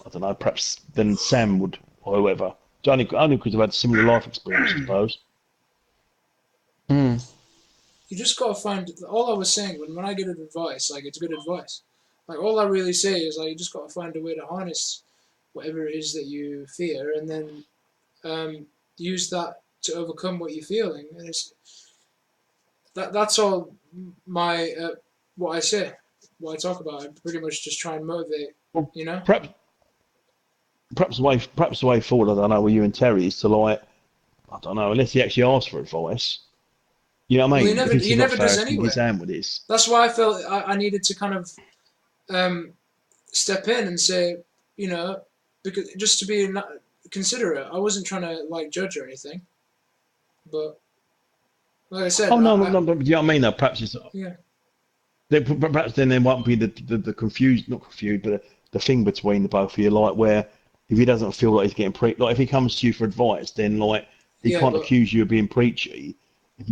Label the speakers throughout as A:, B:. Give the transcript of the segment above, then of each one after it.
A: I don't know, perhaps than Sam would or whoever. Only because they've had similar life experience, I suppose.
B: Mm.
C: You just gotta find. All I was saying when I get advice, like it's good advice. Like all I really say is like you just gotta find a way to harness whatever it is that you fear, and then use that to overcome what you're feeling. And it's that's all my what I say, what I talk about. I pretty much just try and motivate.
A: Well,
C: You know.
A: perhaps the way forward, I don't know, with you and Terry is to like, I don't know, unless he actually asks for advice. You know what I
C: Well,
A: mean? Because
C: he
A: you've got
C: never does
A: Faris and
C: anyway.
A: his hand with this.
C: That's why I felt I needed to kind of um, step in and say, you know, because just to be considerate. I wasn't trying to like judge or anything, but like I said,
A: Oh no, no, no, but you know what I mean? Though perhaps it's
C: yeah,
A: perhaps then there won't be the confused, not confused, but the thing between the both of you, like where if he doesn't feel like he's getting like if he comes to you for advice, then like he
C: yeah,
A: can't
C: but
A: accuse you of being preachy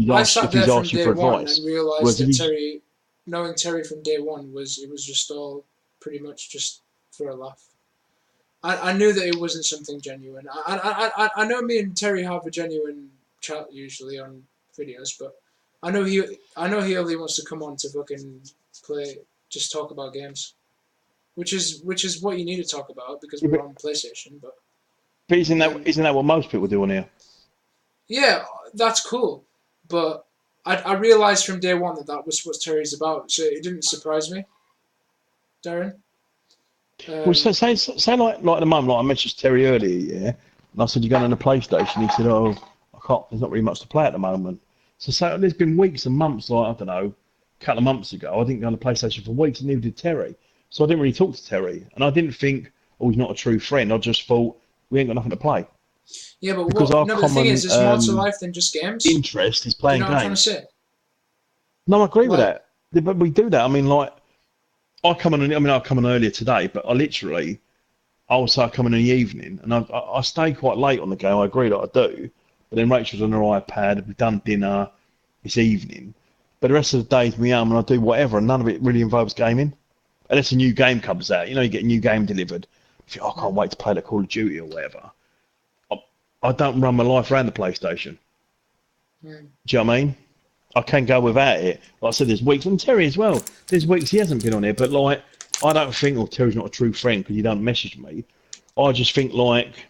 C: I sat
A: if
C: there
A: he's
C: from
A: asked you
C: day
A: for
C: one and
A: advice.
C: realized
A: Whereas if
C: that
A: he's
C: Terry, knowing Terry from day one it was just all pretty much just for a laugh. I knew that it wasn't something genuine. I know me and Terry have a genuine chat usually on videos, but I know he only wants to come on to fucking play, just talk about games, which is what you need to talk about because
A: yeah,
C: we're on PlayStation.
A: but
C: Um,
A: isn't that what most people do on here?
C: yeah, that's cool, but I realized from day one that that was what Terry's about, so it didn't surprise me, Darren.
A: Well,
C: Um,
A: say like at the moment, like I mentioned Terry earlier, yeah, and I said you're going on the PlayStation. He said, oh, I can't. There's not really much to play at the moment. So there's been weeks and months, like I don't know, a couple of months ago, I didn't go on the PlayStation for weeks, and neither did Terry. So I didn't really talk to Terry, and I didn't think, oh, he's not a true friend. I just thought we ain't got nothing to play
C: yeah, but
A: because
C: what?
A: our
C: No, but the thing is,
A: common
C: there's more to life than just games.
A: interest is
C: Do you
A: playing
C: know what I'm trying to
A: games.
C: say?
A: No, I agree with
C: Like,
A: that. But we do that. I mean, like I come on earlier today, but I literally also I come in the evening, and I stay quite late on the game. I agree that I do, but then Rachel's on her iPad. We've done dinner. It's evening, but the rest of the day is me home, and I do whatever, and none of it really involves gaming. Unless a new game comes out, you know, you get a new game delivered. You think, oh, I can't wait to play the Call of Duty or whatever. I, I don't run my life around the PlayStation.
C: mm,
A: Do you know what I mean? I can go without it. Like I said, there's weeks, and Terry as well. There's weeks he hasn't been on here, but like, I don't think, oh, Terry's not a true friend because he don't message me. I just think like,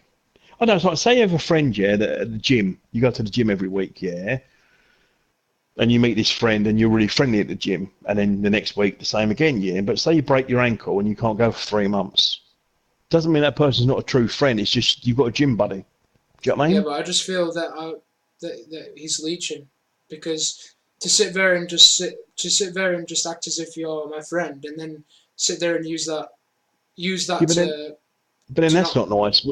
A: I don't know, it's like say you have a friend, yeah, that at the gym, you go to the gym every week, yeah, and you meet this friend and you're really friendly at the gym, and then the next week the same again, yeah. But say you break your ankle and you can't go for 3 months, doesn't mean that person's not a true friend. It's just you've got a gym buddy. Do you know what I
C: yeah,
A: mean?
C: but I just feel that that he's leeching because to sit there and to sit there and just act as if you're my friend and then sit there and use
A: Yeah,
C: that
A: but then
C: to
A: that's
C: not.
A: not nice.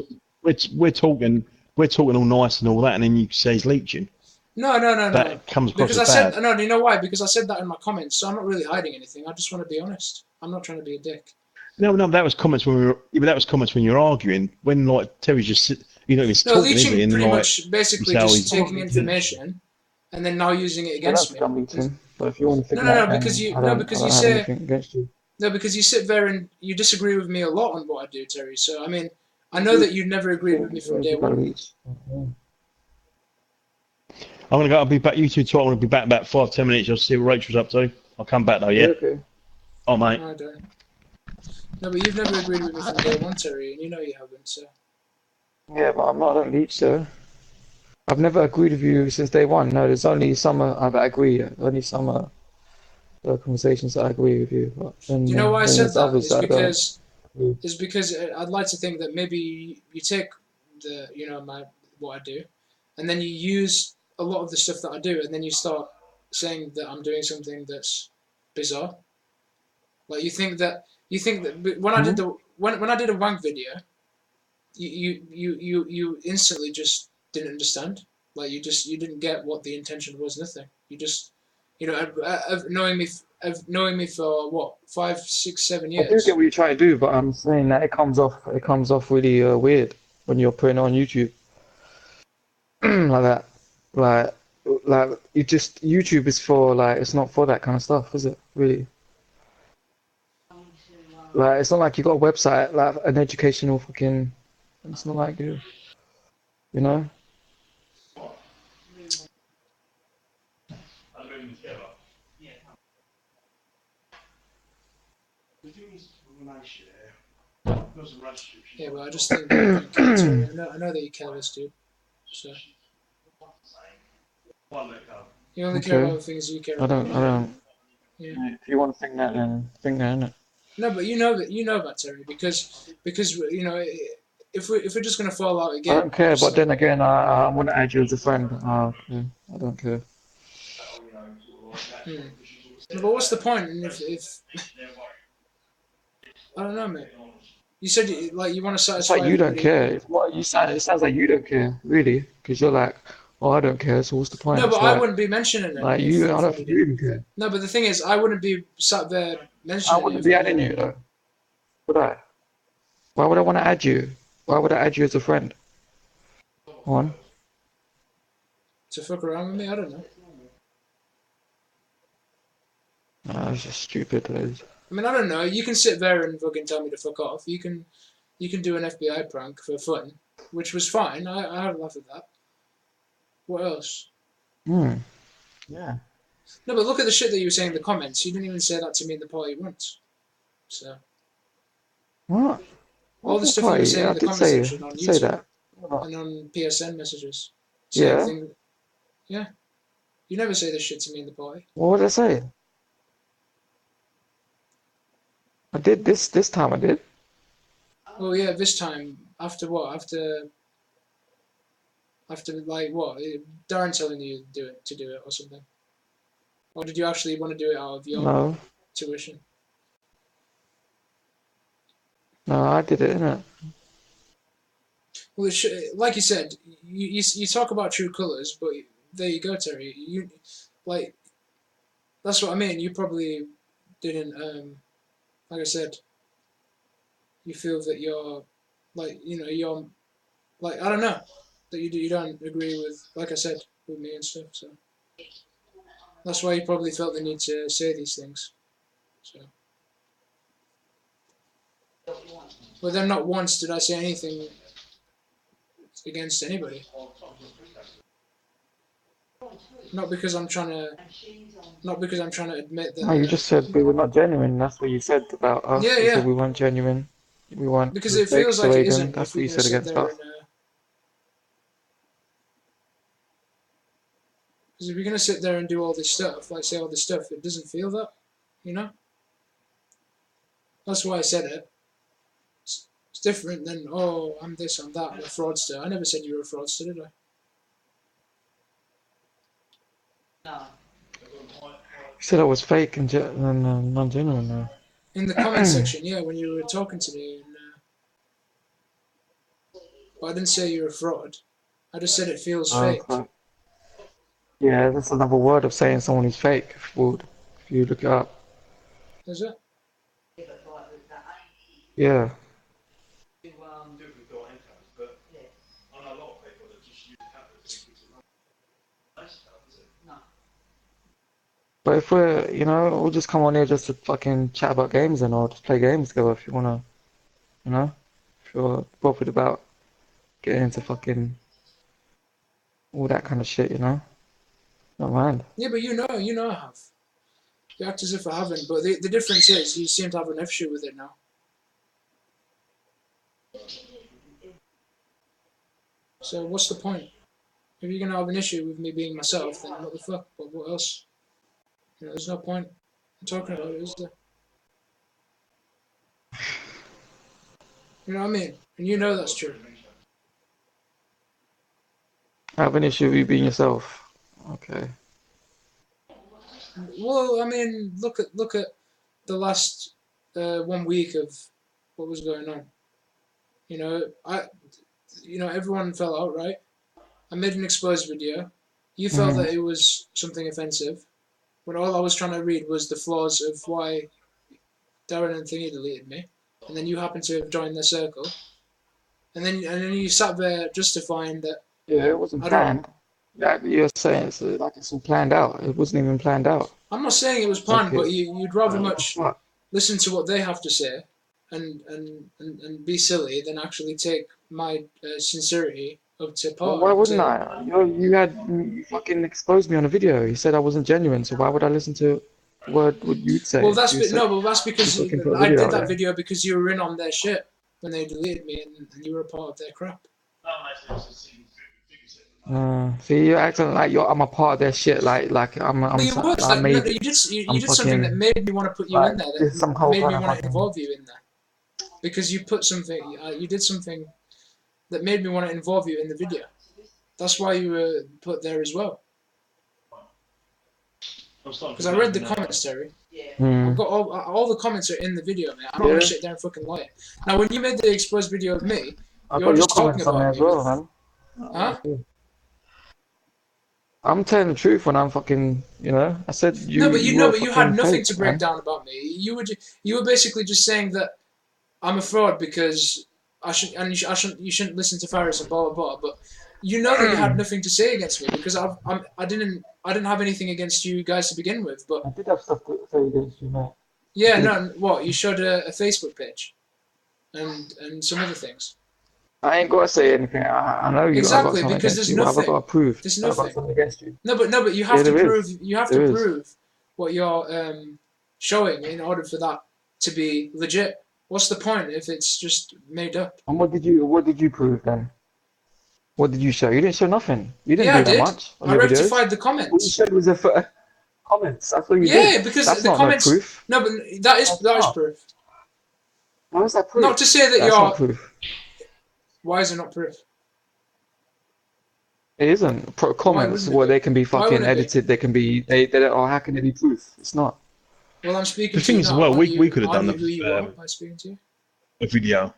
A: We're talking we're talking all nice and all that, and then you say he's leeching.
C: No, no, no, no.
A: That comes across
C: Because
A: as
C: I said
A: bad.
C: no. You know why? Because I said that in my comments, so I'm not really hiding anything. I just want to be honest. I'm not trying to be a dick.
A: No, no, that was comments when we were. Yeah, but that was comments when you were arguing. When like Terry's just you know he's
C: No,
A: talking, is he?
C: leeching
A: And
C: pretty
A: like
C: much
A: you
C: basically
A: say, oh,
C: just
A: he's
B: I don't
C: taking
B: need to.
C: information and then now using it
B: I don't
C: against
B: think
C: me.
B: I'm beaten, but if you want to think
C: No, no,
B: that,
C: no,
B: then
C: because
B: I
C: you
B: don't have
C: say
B: anything against you.
C: no, because you sit there and you disagree with me a lot on what I do, Terry. So I mean, I know
B: You
C: that you never agreed with me
B: think
C: from day
B: about
C: one.
B: leech. Yeah.
A: I'm gonna go. I'll be back. You two talk. I'm gonna be back in about 5 10 minutes. I'll see what Rachel's up to. I'll come back though.
B: Yeah,
A: Yeah.
B: okay.
A: Oh mate.
C: I don't. No, but you've never agreed with me from day one, Terry, and you know you haven't. So
B: Yeah, but I'm not a leech, so I've never agreed with you since day one. No, there's only some I've agreed. Only some conversations that I agree with you, but
C: do you know why I
B: then
C: said
B: there's
C: that?
B: others that I don't. Agree.
C: Is because I'd like to think that maybe you take the my what I do, and then you use a lot of the stuff that I do, and then you start saying that I'm doing something that's bizarre. Like you think that when I did
B: Hmm?
C: the when I did a wank video, you instantly just didn't understand. Like you didn't get what the intention was. Nothing. You just of knowing me for what 5 6 7
B: I do get
C: years.
B: what you're trying to do, but I'm saying that it comes off really weird when you're putting it on YouTube like that. Like like you just YouTube is for like it's not for that kind of stuff, is it? Really? Like, it's not like you got a website, like an educational fucking. It's not like you know.
C: Yeah, but I just think that you care, Terry. I know that you care this dude. So you only care about
B: Okay.
C: the things you care
B: I
C: about.
B: don't. I don't.
C: Yeah.
B: If you want to think that, then think that, innit?
C: No, but you know about Terry because you know if we're just gonna fall out
B: I
C: again,
B: don't care,
C: just
B: but
C: like
B: then again, I want to add you as a friend. Okay. I don't care.
C: hmm. No, but what's the point? And if I don't know, mate. You said like you want to
B: It's like
C: satisfy
B: you don't
C: everybody.
B: care. It's what you sound. It sounds like you don't care, really, because you're like, oh, I don't care. So what's the point?
C: No, but
B: It's
C: I wouldn't be mentioning it
B: like you. I
C: if
B: don't
C: I
B: think you
C: didn't.
B: even care.
C: No, but the thing is, I wouldn't be sat there
B: I
C: mentioning it
B: wouldn't
C: if
B: be
C: I
B: adding
C: didn't.
B: you though, would I? Why would I want to add you? Why would I add you as a friend? On.
C: To fuck around with me, I don't know.
B: It's just stupid. Dude.
C: I mean, I don't know. You can sit there and fucking tell me to fuck off. You can do an FBI prank for fun, which was fine. I had a laugh at that. What else?
B: Hmm. Yeah.
C: No, but look at the shit that you were saying in the comments. You didn't even say that to me in the party once. So
B: What?
C: all
B: What
C: the
B: the
C: stuff that you were
B: party?
C: saying
B: Yeah,
C: in
B: I
C: the
B: did
C: comment
B: say. I
C: section on
B: did say
C: YouTube
B: that. What?
C: and on PSN messages, saying
B: Yeah.
C: things. Yeah, you never say this shit to me in the party.
B: What would I say? I did this time. I did.
C: Oh yeah, this time after what? After like what? Darren telling you to do it or something? Or did you actually want to do it out of your
B: No.
C: tuition?
B: No, I did it, innit?
C: Well, like you said, you talk about true colours, but there you go, Terry. You like that's what I mean. You probably didn't. Like I said, you feel that you're like you're like I don't know that you don't agree with like I said with me and stuff. So that's why you probably felt the need to say these things. So, but then not once did I say anything against anybody. Not because I'm trying to not because I'm trying to admit that.
B: No, you just said we were not genuine. That's what you said about us.
C: Yeah,
B: You said
C: yeah.
B: we weren't genuine. We weren't
C: Because
B: we
C: it
B: fake.
C: feels
B: So
C: like it
B: Aiden,
C: isn't
B: that's
C: if
B: what
C: we're
B: you
C: gonna
B: said
C: sit
B: against
C: there
B: us.
C: and because if you're gonna sit there and do all this stuff, like say all this stuff, it doesn't feel that, you know. That's why I said it. It's different than oh I'm this, I'm that, I'm a fraudster. I never said you were a fraudster, did I?
B: You said I was fake and non-genuine. Though.
C: In the comment section, yeah, when you were talking to me, and, but I didn't say you're a fraud. I just said it feels fake.
B: Fuck. Yeah, that's another word of saying someone is fake. If you look it up.
C: Is it?
B: Yeah. But if we're, we'll just come on here just to fucking chat about games and all, just play games together if you wanna, you know, if you're bothered about getting into fucking all that kind of shit, Not mind.
C: Yeah, but you know I have. You act as if I haven't, but the difference is you seem to have an issue with it now. So what's the point? If you're gonna have an issue with me being myself, then what the fuck? But what else? There's no point in talking about it, is there? You know what I mean? And you know that's true.
B: I have an issue with you being yourself. Okay.
C: Well, I mean, look at the last 1 week of what was going on. I, everyone fell out, right? I made an exposed video. You felt
B: hmm
C: that it was something offensive, when all I was trying to read was the flaws of why Darren and Thingy deleted me, and then you happened to have joined their circle, and then you sat there justifying that
B: Yeah, it wasn't
C: I don't.
B: planned. Like you're saying, it's all planned out. It wasn't even planned out.
C: I'm not saying it was
B: Like
C: planned, but you'd rather
B: what the
C: much
B: fuck?
C: listen to what they have to say and be silly than actually take my sincerity up to
B: Well,
C: part.
B: why wouldn't I? You fucking exposed me on a video. You said I wasn't genuine, so why would I listen to what you'd say
C: Well,
B: if you said
C: that's
B: you
C: because
B: fucking put a
C: I
B: video
C: did
B: out
C: that
B: there?
C: video because you were in on their shit when they deleted me and you were a part of their crap.
B: See, you're acting like I'm a part of their shit. Like
C: Well, you was
B: I
C: like no,
B: made
C: no, you
B: I'm
C: did something that
B: fucking
C: made me want to put you in
B: like
C: there.
B: this is some
C: That
B: whole
C: made me
B: kind of
C: want to
B: fucking.
C: involve you in there because you put something. You did something that made me want to involve you in the video. That's why you were put there as well. Because I read the comments, Terry.
B: Hmm.
C: I've got all the comments are in the video, man. I'm not
B: Yeah,
C: gonna sit there and fucking lie. Now, when you made the exposed video of me,
B: I
C: you're
B: got your
C: just talking
B: comments on there
C: about
B: as
C: me
B: well,
C: with,
B: man.
C: huh?
B: I'm telling the truth when I'm fucking, I said
C: No, but
B: you were
C: you had
B: fucking
C: nothing to
B: fake,
C: break
B: man.
C: down about me. You were basically just saying that I'm a fraud because you shouldn't listen to Faris and blah blah blah. But you know that you had nothing to say against me because I didn't have anything against you guys to begin with. But
B: I did have stuff to say against you, mate. I
C: yeah,
B: did.
C: no, what you showed a Facebook page and some other things.
B: I ain't got to say anything. I know I got
C: Exactly,
B: something
C: because
B: against
C: there's
B: you. What have I got
C: nothing.
B: to prove
C: There's
B: that I got
C: nothing.
B: something against you?
C: No, but you
B: Yeah,
C: have to
B: there
C: prove
B: is.
C: you have to
B: There is.
C: prove what you're showing in order for that to be legit. What's the point if it's just made up?
B: And what did you prove then? What did you show? You didn't show nothing. You didn't
C: Yeah, I
B: do that
C: did.
B: much on
C: I
B: your videos.
C: rectified the
B: All you
C: comments.
B: showed was a comments. That's all you did.
C: Yeah, because
B: That's
C: the
B: not no
C: comments.
B: proof.
C: No, but
B: That's
C: that is
B: not.
C: proof.
B: How is that
C: Not
B: proof?
C: to say that
B: That's not
C: you're.
B: proof.
C: Why is it not proof?
B: It isn't.
C: Why
B: Comments,
C: wouldn't it
B: well,
C: be?
B: they can be
C: Why
B: fucking
C: wouldn't it be?
B: edited. They can be. They don't. Or how can it be proof? It's not.
C: Well, I'm
A: The
C: speaking to
A: thing
C: you
A: is, as
C: now.
A: well, we could have
C: Aren't
A: done
C: you who you are by speaking to you?
A: a video.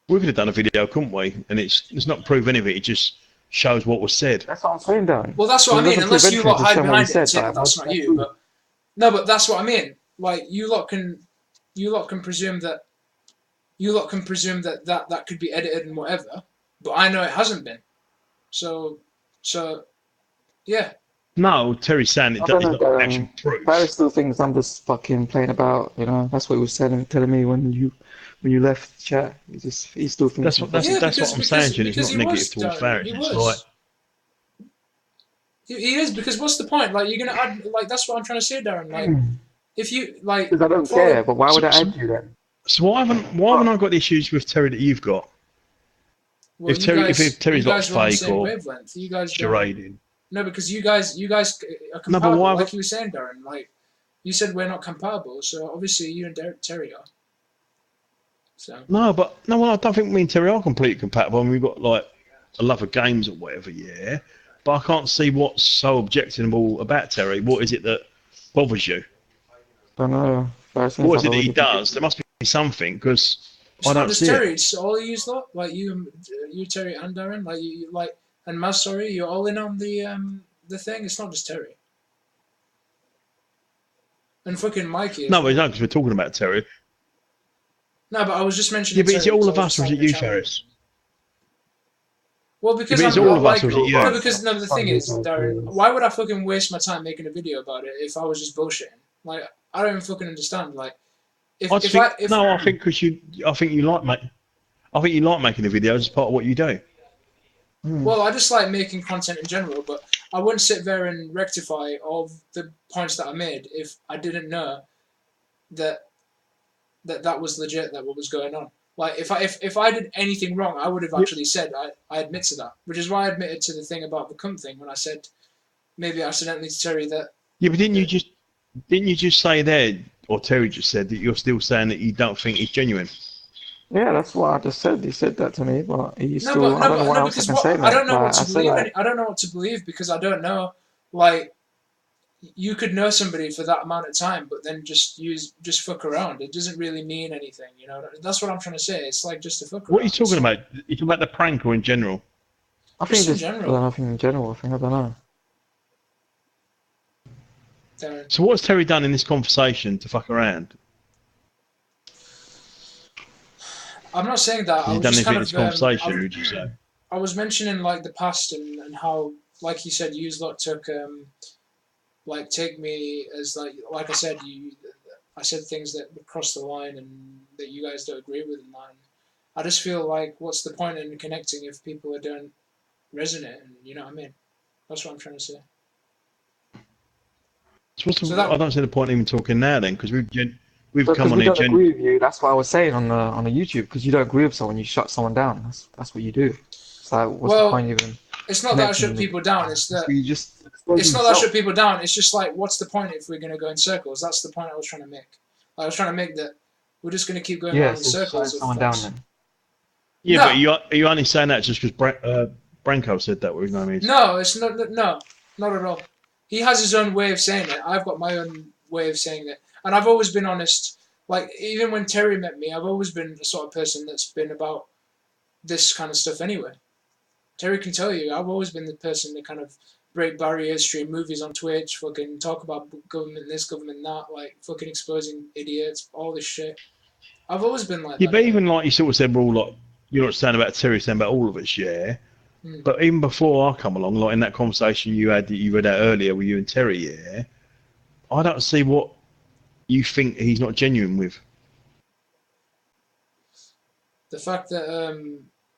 A: We could have done a video, couldn't we? And it's not proof any of it. It just shows what was said.
B: That's what I'm saying, Darren.
C: Well, that's what
B: Because
C: I
B: it
C: mean.
B: doesn't prove
C: Unless you
B: anything.
C: lot
B: Just
C: hide
B: showing what we
C: behind it and
B: said.
C: say that
B: Like,
C: that's
B: what's
C: not
B: that
C: you,
B: proof?
C: but no, but that's what I mean. Like you lot can presume that that could be edited and whatever, but I know it hasn't been. So yeah.
A: No, Terry's saying
B: I don't
A: it's
B: know,
A: not actual
B: Darren.
A: proof.
B: Paris still thinks I'm just fucking playing about. That's what he was telling me when you left the chat. He still thinks
A: That's
B: I'm
A: what that's
B: fucking.
C: Yeah,
A: that's what I'm saying. Jim. It's
C: because
A: not
C: he
A: negative
C: was,
A: towards
C: Darren.
A: Faris.
C: He
A: It's like
C: was. He is because what's the point? Like you're gonna add like that's what I'm trying to say, Darren. Like if you like
B: Because I don't care.
C: follow.
B: But why
A: so,
B: would I
A: so,
B: add you then?
A: so why haven't I got the issues with Terry that you've got?
C: Well,
A: If
C: you
A: Terry's like
C: guys are on the
A: fake
C: same
A: or
C: wavelength. You guys don't.
A: charading.
C: No, because you guys are
A: No, but
C: compatible.
A: why?
C: Like you were saying, Darren. Like you said, we're not compatible. So obviously you and Terry are. So
A: No, but no, well, I don't think me and Terry are completely compatible. I mean, we've got like a love of games or whatever, yeah. But I can't see what's so objectionable about Terry. What is it that bothers you?
B: Don't know. Paris seems
A: What
B: like
A: is
B: a
A: it that he
B: really big.
A: does? There must be something because
C: it's
A: I
C: not
A: don't
C: just
A: see it.
C: Terry. It's all of you lot. Like you Terry and Darren. Like you like and Maz. Sorry, you're all in on the thing. It's not just Terry and fucking Mikey as
A: No, but
C: well.
A: no, because we're talking about Terry.
C: No, but I was just mentioning
A: Yeah, but is
C: Terry
A: it all
C: because I
A: of
C: was
A: us
C: just
A: or is
C: having
A: it
C: a
A: you,
C: chat with him.
A: Faris?
C: Well,
A: Yeah,
C: because
A: but is
C: I'm
A: it all of us
C: like
A: or is it
C: no,
A: you?
C: because no. The thing is, Darren, why would I fucking waste my time making a video about it if I was just bullshitting? Like, I don't even fucking understand. Like,
A: I think because I think you like making the videos as part of what you do.
C: well, I just like making content in general, but I wouldn't sit there and rectify all the points that I made if I didn't know that that was legit. That what was going on. Like, if I did anything wrong, I would have
A: Yeah.
C: actually said I admit to that, which is why I admitted to the thing about the cum thing when I said maybe accidentally to Terry that.
A: Yeah, but didn't you just say there, or Terry just said that you're still saying that you don't think he's genuine?
B: Yeah, that's what I just said. He said that to me, but he
C: No,
B: still. I don't know what else I
C: because
B: can
C: what
B: say,
C: I don't
B: mate.
C: know what
B: Like I
C: to
B: said,
C: believe. I don't know what to believe because I don't know. Like, you could know somebody for that amount of time, but then just fuck around. It doesn't really mean anything, you know. That's what I'm trying to say. It's like just a fuck around.
A: What are you talking about? You talking about the prank or in general?
B: I
C: Just
B: think
C: in
B: just
C: general.
B: nothing in general. I think I don't know.
C: Darren.
A: So what's Terry done in this conversation to fuck around?
C: I'm not saying that.
A: Has
C: I
A: he
C: was
A: done
C: just
A: anything
C: kind
A: in this
C: of.
A: conversation, would you say?
C: I was mentioning like the past and how, like you said, you lot took like take me as like I said I said things that would cross the line and that you guys don't agree with, and that. And I just feel like, what's the point in connecting if people don't resonate? And you know what I mean? That's what I'm trying to say.
A: So I don't see the point in even talking now then, because we've
B: Because
A: come on
B: we
A: here.
B: don't agree with you. That's what I was saying on the YouTube. Because you don't agree with someone, you shut someone down. That's what you do. So what's the point even?
C: It's not that I shut people down. It's that
B: you just.
C: It's not that I shut people down. It's just like, what's the point if we're going to go in circles? That's the point I was trying to make. I was trying to make that we're just going to keep going around in circles.
B: Someone down then.
A: Yeah, no. But are you only saying that just because Branko said that? What his name is?
C: No, it's not. No, not at all. He has his own way of saying it. I've got my own way of saying it, and I've always been honest. Like, even when Terry met me, I've always been the sort of person that's been about this kind of stuff anyway. Terry can tell you, I've always been the person that kind of break barriers, stream movies on Twitch, fucking talk about government this, government that, like fucking exposing idiots, all this shit. I've always been like that.
A: Yeah, but even like you sort of said, we're all like, you're not saying about Terry, saying about all of us, yeah? But even before I come along, like in that conversation you had that you read out earlier with you and Terry, yeah, I don't see what you think he's not genuine with.
C: The fact that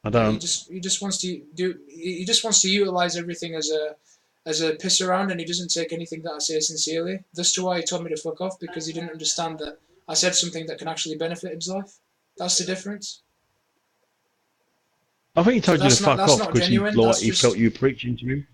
A: I don't.
C: He just wants to utilize everything as a piss around, and he doesn't take anything that I say sincerely. That's why he told me to fuck off, because he didn't understand that I said something that can actually benefit his life. That's the difference.
A: I think he told you to fuck off because he felt you were preaching to him.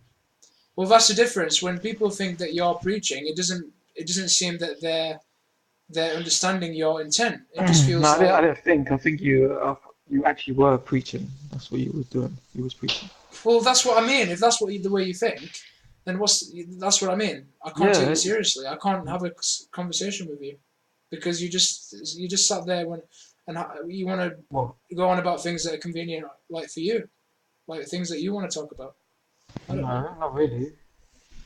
C: Well, that's the difference. When people think that you're preaching, it doesn't seem that they're understanding your intent. It just feels like...
B: I don't think. I think you actually were preaching. That's what you was doing. You was preaching.
C: Well, that's what I mean. If that's the way you think, then that's what I mean. I can't take it seriously. I can't have a conversation with you because you just sat there and you want to go on about things that are convenient, like for you, like things that you want to talk about.
B: No, not really.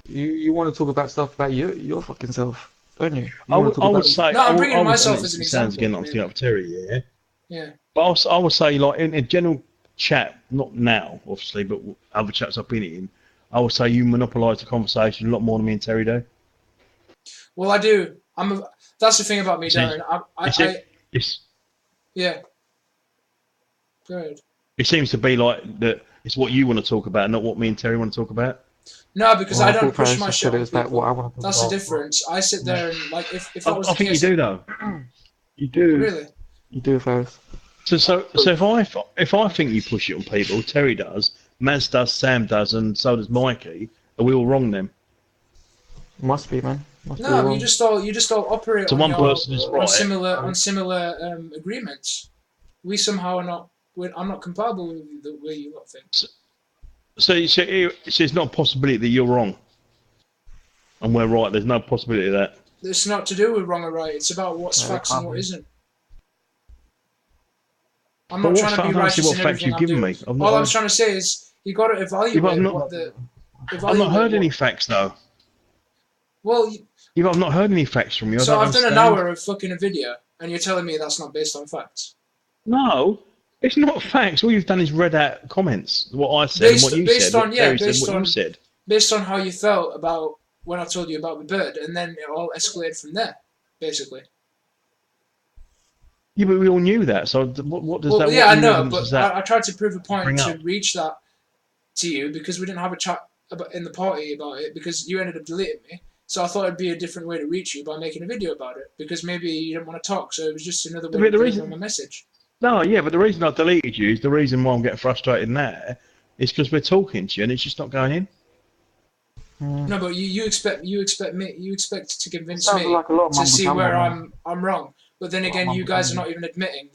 B: You want to talk about stuff about your fucking self, don't you?
A: I would say.
C: No, I'm bringing myself as an example.
A: Sounds again, I'm thinking of Terry, yeah.
C: Yeah.
A: But I would say, like in a general chat, not now, obviously, but other chats I've been in, I would say you monopolise the conversation a lot more than me and Terry do.
C: Well, I do. That's the thing about me, Darren. Yeah. Go ahead.
A: It seems to be like that. It's what you want to talk about, not what me and Terry want to talk about.
C: No, because I don't push my shit on
B: people.
C: That's the difference. I sit there and, like, if that was
A: I think you do, though.
B: You do.
C: Really?
B: You do, Faris.
A: So if I think you push it on people, Terry does, Maz does, Sam does, and so does Mikey. Are we all wrong then?
B: Must be, man.
C: No, you just all operate
A: so
C: on,
A: one person is right.
C: on similar agreements. We somehow are not. I'm not compatible with the way you lot think.
A: So it's not a possibility that you're wrong, and we're right. There's no possibility of that.
C: It's not to do with wrong or right. It's about what's facts and what isn't. I'm not trying to be righteous in everything I'm doing. All I'm trying to say is you got to evaluate what the.
A: I've not heard any facts though.
C: Well,
A: I've not heard any facts from you.
C: So I've done an hour of fucking a video, and you're telling me that's not based on facts?
A: No, it's not facts. All you've done is read out comments, what I said and what you said.
C: Based on how you felt about when I told you about the bird, and then it all escalated from there, basically.
A: Yeah, but we all knew that. So what does that?
C: Yeah, I know, but I tried to prove a point to reach that to you because we didn't have a chat in the party about it because you ended up deleting me. So I thought it'd be a different way to reach you by making a video about it because maybe you didn't want to talk, so it was just another way to deliver my message.
A: No, yeah, but the reason I deleted you is the reason why I'm getting frustrated now is because we're talking to you and it's just not going in.
C: No, but you expect to convince me to see where I'm wrong. But then again, you guys are not even admitting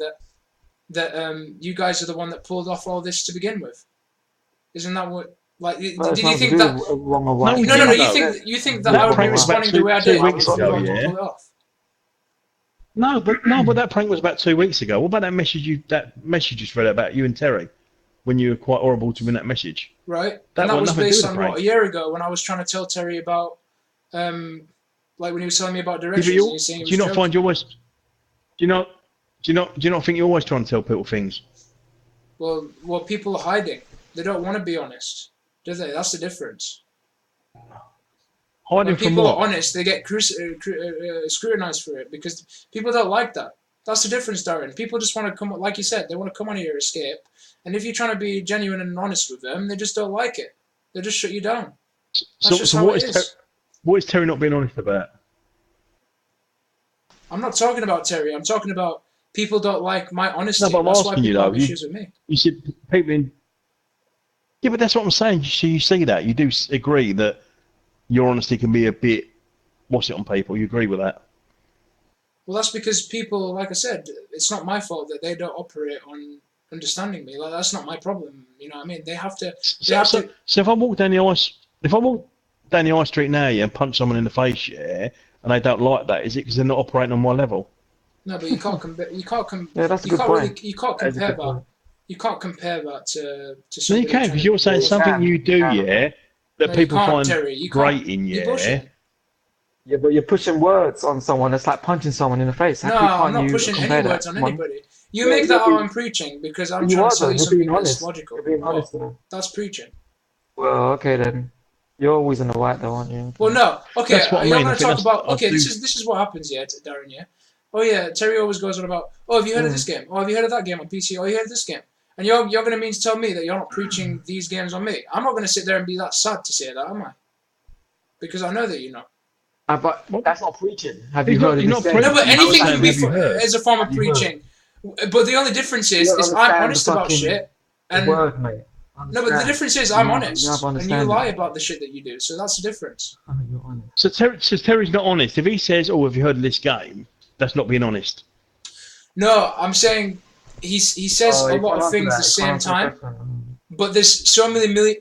C: that you guys are the one that pulled off all this to begin with. Isn't that what? Like, did you think that? No. You think that I would be responding the way I did?
A: 2 weeks ago, yeah. Pull it off. No, but that prank was about 2 weeks ago. What about that message you read about you and Terry when you were quite horrible to him in that message?
C: Right. And that was based on what, a year ago when I was trying to tell Terry about, like when he was telling me about directions. And saying
A: do you not find you always? Do you not think you're always trying to tell people things?
C: Well, people are hiding. They don't want to be honest, do they? That's the difference.
A: Hiding
C: When
A: from
C: people
A: what?
C: are honest, they get scrutinized for it because people don't like that. That's the difference, Darren. People just want to come, like you said, they want to come on here, escape. And if you're trying to be genuine and honest with them, they just don't like it. They just shut you down. That's just how it is.
A: What is Terry not being honest about?
C: I'm not talking about Terry. I'm talking about people don't like my honesty.
A: No, but I'm
C: That's why
A: asking you
C: people
A: though.
C: have issues with me.
A: You said people in. Yeah, but that's what I'm saying. You see that. You do agree that your honesty can be a bit. What's it on people? You agree with that?
C: Well, that's because people, like I said, it's not my fault that they don't operate on understanding me. Like that's not my problem. You know what I mean? They have to.
A: So if I walk down the high street now, yeah, and punch someone in the face, yeah, and they don't like that, is it because they're not operating on my level?
C: No, but you can't compare.
B: Yeah, that's a good point.
C: You can't compare that. You can't compare that to.
A: No, you can, because you're saying something you do, yeah, that people find great in, yeah.
B: Yeah, but you're pushing words on someone. It's like punching someone in the face.
C: No, I'm not pushing any words on anybody. You make that out I'm preaching because I'm trying to tell you something that's logical.
B: You're being honest.
C: That's preaching.
B: Well, okay then. You're always in the right though, aren't you?
C: Well, no. Okay,
A: That's what I mean.
C: I'm going to talk about. Okay, this is what happens here, Darren. Yeah. Oh yeah, Terry always goes on about. Oh, have you heard of this game? Oh, have you heard of that game on PC? Oh, you heard of this game? And you're going to mean to tell me that you're not preaching these games on me? I'm not going to sit there and be that sad to say that, am I? Because I know that you're not.
B: But that's not preaching. Have you heard of this game?
C: No, but anything can be as a form of preaching. But the only difference is I'm honest about shit. And
B: word, mate.
C: No, but the difference is I'm honest, and you lie about the shit that you do. So that's the difference.
B: You're honest.
A: So Terry's not honest. If he says, "Oh, have you heard of this game?" That's not being honest.
C: No, I'm saying he says a lot of things at the same time. But there's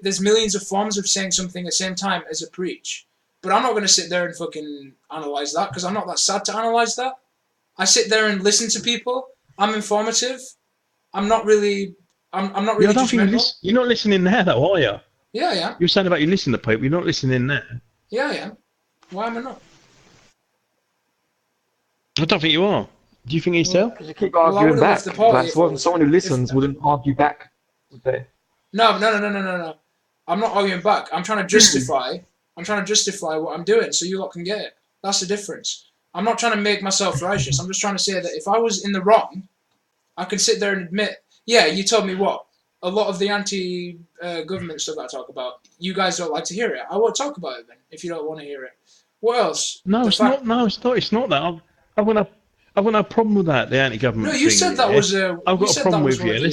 C: there's millions of forms of saying something at the same time as a preach. But I'm not going to sit there and fucking analyze that because I'm not that sad to analyze that. I sit there and listen to people. I'm informative. I'm not really judgmental.
A: You're not listening now, though, are you?
C: Yeah, I am.
A: You're saying about you listen to people. You're not listening now.
C: Yeah, I am. Why am I not?
A: I don't think you are. Do you think he's so?
B: Because you keep arguing back. Like someone who listens wouldn't argue back, would they?
C: No. I'm not arguing back. I'm trying to justify. I'm trying to justify what I'm doing so you lot can get it. That's the difference. I'm not trying to make myself righteous. I'm just trying to say that if I was in the wrong, I can sit there and admit, yeah, you told me what? A lot of the anti-government stuff I talk about, you guys don't like to hear it. I won't talk about it then, if you don't want to hear it. What else?
A: No, it's not. No, it's not. It's not that. I've got no problem with that, the anti-government thing.
C: No, you said that was a...
A: I've got a problem with you.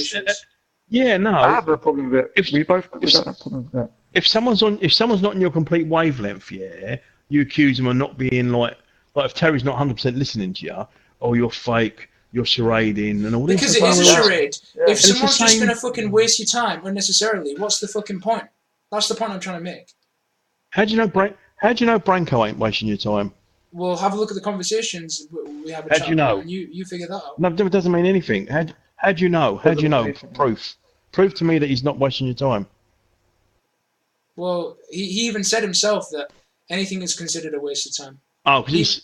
A: Yeah, no.
B: I have a problem with it. We both don't have a problem with that.
A: If someone's not in your complete wavelength, yeah, you accuse them of not being like if Terry's not 100% listening to you, or you're fake, you're charading and all this.
C: Because it is a charade. Yeah. If someone's just going to fucking waste your time unnecessarily, what's the fucking point? That's the point I'm trying to make.
A: How do you know Branko ain't wasting your time?
C: Well, have a look at the conversations we have.
A: How do you know?
C: And you figure that out.
A: No, it doesn't mean anything. How do you know? How do you know? Proof to me that he's not wasting your time.
C: Well, he even said himself that anything is considered a waste of time.
A: Oh, because he's...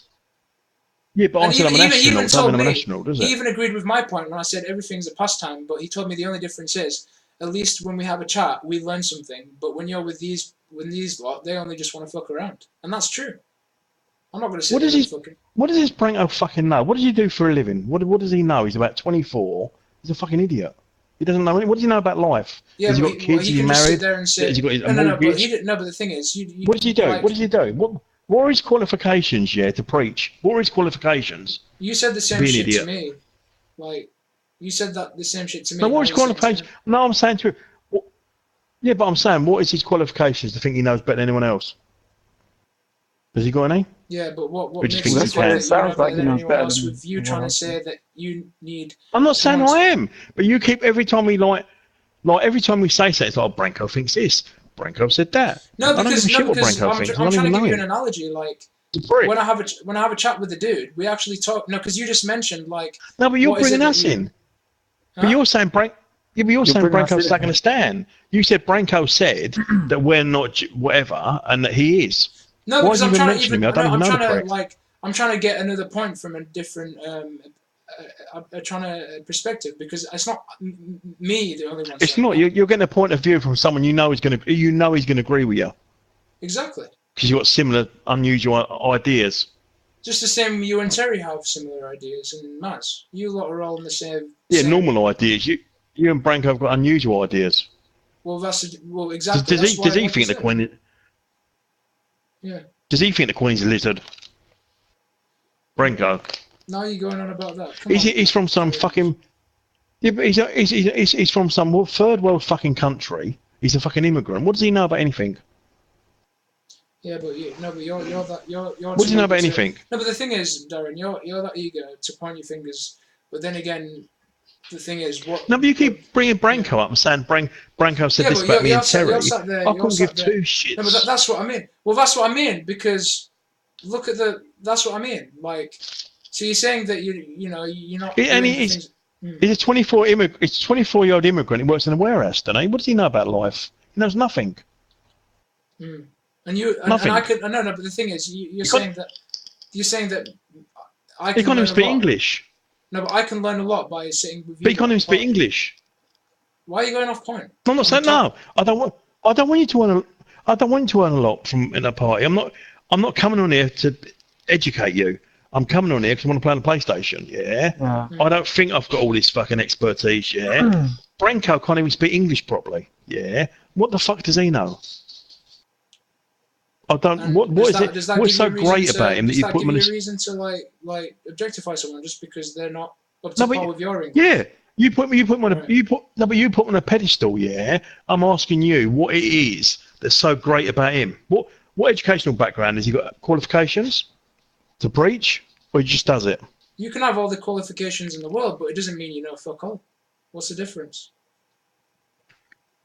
A: Yeah, but I said I'm an astronaut, does it?
C: He even agreed with my point when I said everything's a pastime, but he told me the only difference is, at least when we have a chat, we learn something, but when you're with these lot, they only just want to fuck around. And that's true. I'm not going to sit there and fucking...
A: What does this Branko fucking know? What does he do for a living? What does he know? He's about 24. He's a fucking idiot. He doesn't know anything. What does he know about life?
C: Yeah,
A: has he got kids? Is he married?
C: Has
A: he got his
C: mortgage? No, but the thing is...
A: What does he do? What does he do? What are his qualifications, yeah, to preach? What are his qualifications?
C: You said the same shit to me. Like, you said the same shit to me.
A: No, what are his qualifications? No, I'm saying to him... Yeah, but I'm saying, what is his qualifications to think he knows better than anyone else? Has he got any?
C: Yeah, but what
A: makes
C: you
A: think
C: say
B: it sounds like he knows better
C: else
B: than
C: with you trying to say that you need...
A: I'm not saying I am, but you keep every time we every time we say something, it's like, Branko thinks this. Branko said that.
C: No, because I'm trying to give you an analogy. Like when I have a chat with the dude, we actually talk. No, because you just mentioned like.
A: No, but you're bringing us in. Huh? But you're saying Branko's not going to stand. You said Branko said that we're not whatever, and that he is.
C: No, because I'm trying to get another point from a different perspective, because it's not me the only one.
A: It's not. You're getting a point of view from someone you know is going to agree with you.
C: Exactly.
A: Because you've got similar, unusual ideas.
C: Just the same. You and Terry have similar ideas, and Maz, you lot are all in the same.
A: Yeah,
C: same,
A: normal ideas. You and Branko have got unusual ideas.
C: Well, exactly.
A: Does he think the Queen?
C: Yeah.
A: Does he think the Queen's a lizard? Branko.
C: Now you're going on about that.
A: He's from some fucking. Yeah, but he's from some third world fucking country. He's a fucking immigrant. What does he know about anything?
C: Yeah, but you're that you're.
A: What does he know about anything?
C: No, but the thing is, Darren, you're that eager to point your fingers. But then again, the thing is, what?
A: No, but you keep bringing Branko up and saying Branko said this about me and Terry. I couldn't give two shits.
C: No, but that's what I mean. Well, that's what I mean because look at the. That's what I mean. Like, so you're saying that you're not.
A: And he's a 24-year-old immigrant. He works in a warehouse, doesn't he? What does he know about life? He knows nothing.
C: And I could no, but the thing is, you're saying that I can.
A: You can't even speak English.
C: No, but I can learn a lot by sitting with you.
A: But you can't even speak English.
C: Why are you going off point?
A: I'm not saying no. I don't want you to earn. I don't want you to earn a lot from in a party. I'm not coming on here to educate you. I'm coming on here because I want to play on the PlayStation. Yeah. I don't think I've got all this fucking expertise. Yeah. Branko can't even speak English properly. Yeah. What the fuck does he know? I don't.
C: And
A: what is it? What's so great about him that you put him in a
C: reason to like objectify someone just because they're not up to par with your English?
A: Yeah. You put him on a pedestal. Yeah. I'm asking you what it is that's so great about him. What educational background has he got? Qualifications to preach, or he just does it?
C: You can have all the qualifications in the world, but it doesn't mean you know fuck all. What's the difference?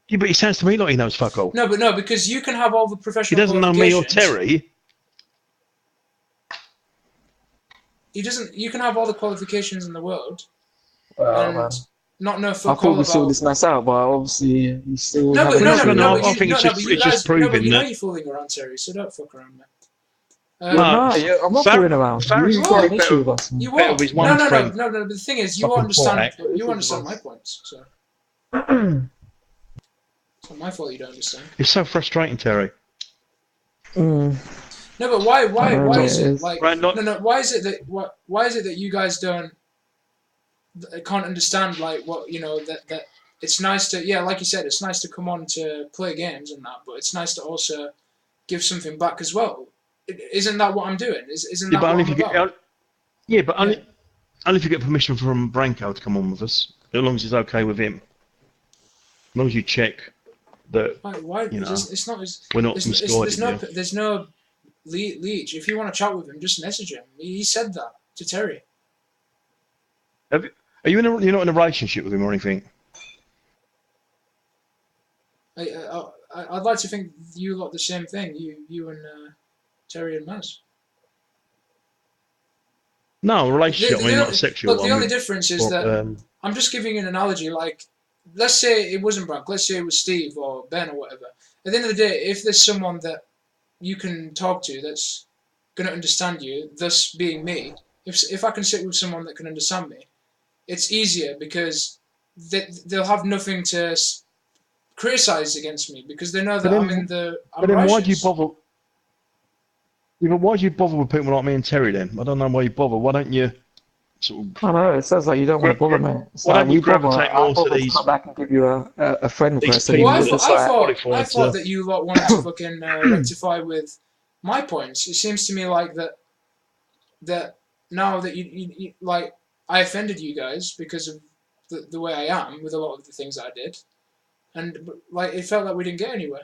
A: Yeah, but he sounds to me like he knows fuck all.
C: No, because you can have all the professional.
A: He doesn't know me or Terry.
C: He doesn't. You can have all the qualifications in the world,
B: Well,
C: and not know fuck
B: I thought
C: all
B: we
C: about.
B: saw this mess out, but obviously you still.
C: No, but
A: I think it's just proving
C: but you know
A: that.
C: you're fooling around, Terry. So don't fuck around, man.
B: I'm not fooling around.
A: Faris
B: You've got an issue with us.
C: You
A: better
C: are.
A: with one friend.
C: No. But the thing is, you
A: Fucking
C: understand.
A: poor
C: You understand my points. So. It's not my fault you don't understand.
A: It's so frustrating, Terry.
C: No, but why is it like
A: Right,
C: no? Why is it that you guys can't understand like what that it's nice to like you said, it's nice to come on to play games and that, but it's nice to also give something back as well. Isn't that what I'm doing? Isn't that what I'm about?
A: Only if you get permission from Branko to come on with us, as long as it's okay with him. As long as you check that.
C: Why? It's not.
A: We're not misguided.
C: There's no leech. If you want to chat with him, just message him. He said that to Terry.
A: Are you you're not in a relationship with him or anything?
C: I'd like to think you lot the same thing. You and Terry and Maz.
A: No, a relationship. Not sexual.
C: Look, the only difference is that I'm just giving you an analogy. Like, let's say it wasn't Brank. Let's say it was Steve or Ben or whatever. At the end of the day, if there's someone that you can talk to that's going to understand you, thus being me, if I can sit with someone that can understand me, it's easier because they'll have nothing to criticize against me because they know that I'm in the.
A: But then why do you bother? Yeah, but why do you bother with people like me and Terry then? I don't know why you bother. Why don't you sort of...
B: I know, it sounds like you don't want to bother me.
A: Why don't you gravitate more to these...
B: come back and give you a friend request.
A: people
C: I
A: that
C: thought that you lot wanted to fucking rectify with my points. It seems to me like that now that you like I offended you guys because of the way I am with a lot of the things I did, and like it felt like we didn't get anywhere.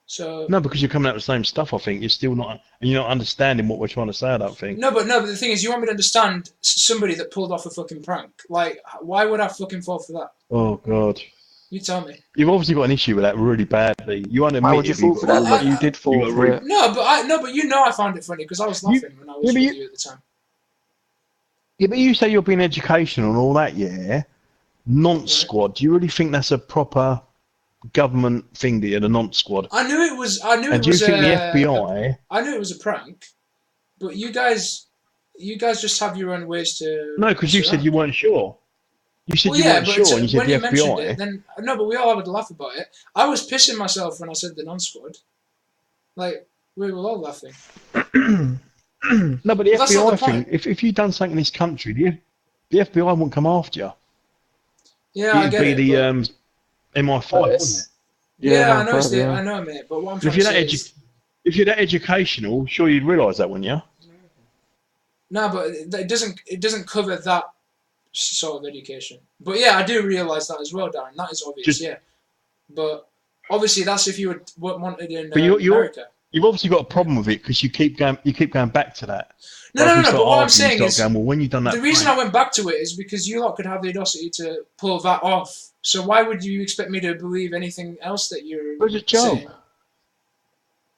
C: So
A: No, because you're coming out with the same stuff. I think you're still not, and you're not understanding what we're trying to say. I don't think.
C: No, but the thing is, you want me to understand somebody that pulled off a fucking prank. Like, why would I fucking fall for that?
A: Oh God.
C: You tell me.
A: You've obviously got an issue with that really badly. You won't admit.
B: Why would you fall for that? But you did fall for it.
C: No, but I found it funny because I was laughing when I was with you at the time.
A: Yeah, but you say you're being educational and all that, yeah? Nonce squad. Do you really think that's a proper government thing that you're the nonce squad?
C: I knew it was.
A: And do you think the FBI?
C: I knew it was a prank, but you guys just have your own ways to.
A: No, because you said you weren't sure. You said
C: Well,
A: you
C: yeah,
A: weren't
C: but
A: sure, and you said
C: when
A: the
C: you mentioned
A: FBI.
C: it, then no, but we all had a laugh about it. I was pissing myself when I said the non-squad. Like we were all laughing.
A: No, but the
C: But that's not the
A: FBI thing.
C: point.
A: If you'd done something in this country, the FBI wouldn't come after you.
C: Yeah, I
A: It'd
C: get
A: be
C: it.
A: the
C: But
A: MI5, wouldn't it?
B: Yeah,
C: yeah,
B: my
C: I know it's
B: father,
C: the
B: yeah.
C: I know, mate. But what I'm
A: And
C: trying to say is
A: if you're that educational, sure you'd realise that, wouldn't you?
C: no, but it doesn't cover that sort of education. But yeah, I do realise that as well, Darren. That is obvious.
A: Just,
C: Yeah, but obviously that's if you wanted in
A: but
C: America.
A: you've obviously got a problem with it because you keep going back to that.
C: No,
A: Like
C: no,
A: we
C: no, no.
A: start
C: But what I'm
A: arguing,
C: saying
A: start
C: is,
A: going, well, when you've done that
C: the reason
A: prank,
C: I went back to it is because you lot could have the audacity to pull that off. So why would you expect me to believe anything else that you're
A: it was a joke.
C: saying?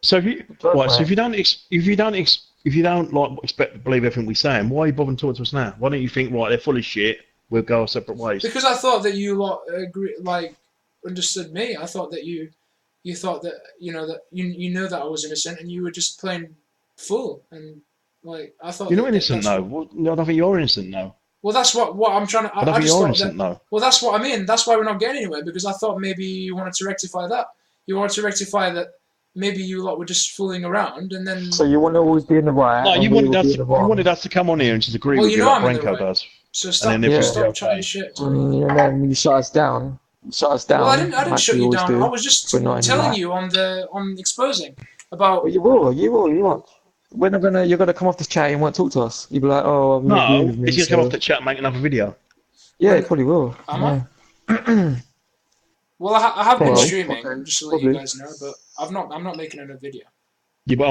A: So if you
B: Joke,
A: right, so
B: mate.
A: if you don't like expect to believe everything we're saying, why are you bothering talking to us now? Why don't you think right? They're full of shit. We'll go our separate ways.
C: Because I thought that you lot understood me. I thought that you thought that that you know that I was innocent and you were just playing fool and like I thought
A: You're not
C: that
A: innocent,
C: that's
A: though. No, I don't think you're innocent, though.
C: well, that's what I'm trying to.
A: I don't
C: I
A: think
C: just
A: you're
C: thought that.
A: innocent, though.
C: Well, that's what I mean. That's why we're not getting anywhere because I thought maybe you wanted to rectify that. You wanted to rectify that. Maybe you lot were just fooling around, and then.
B: So you want to always be in the right,
A: No,
B: and
A: you
B: we
A: wanted
B: will
A: us
B: be
A: to
B: in the wrong.
A: come on here and just agree
C: Well,
A: with
C: you
A: you
C: know
A: like
C: I'm in the
A: Branko
C: right.
A: does,
C: So
A: and then
C: stop
A: everything will be
C: chatting
A: okay.
C: shit.
B: And then you shut us down. Shut us
C: Well,
B: down,
C: I didn't
B: like
C: shut
B: we
C: you
B: always
C: down. I
B: do.
C: was just
B: We're not in the
C: telling
B: right.
C: you on exposing
B: Well,
C: about.
B: you won't. You're gonna come off this chat and won't talk to us. You'll be like, oh, I'm not agreeing
A: No,
B: with me,
A: he's gonna come off
B: so
A: the chat and make another video.
B: yeah,
C: When
B: it probably will.
C: am I?
B: Yeah.
C: Well, I have been
B: Well,
C: streaming,
B: okay,
C: just to let you
B: probably.
C: guys know, but I'm not making another video.
A: Yeah, but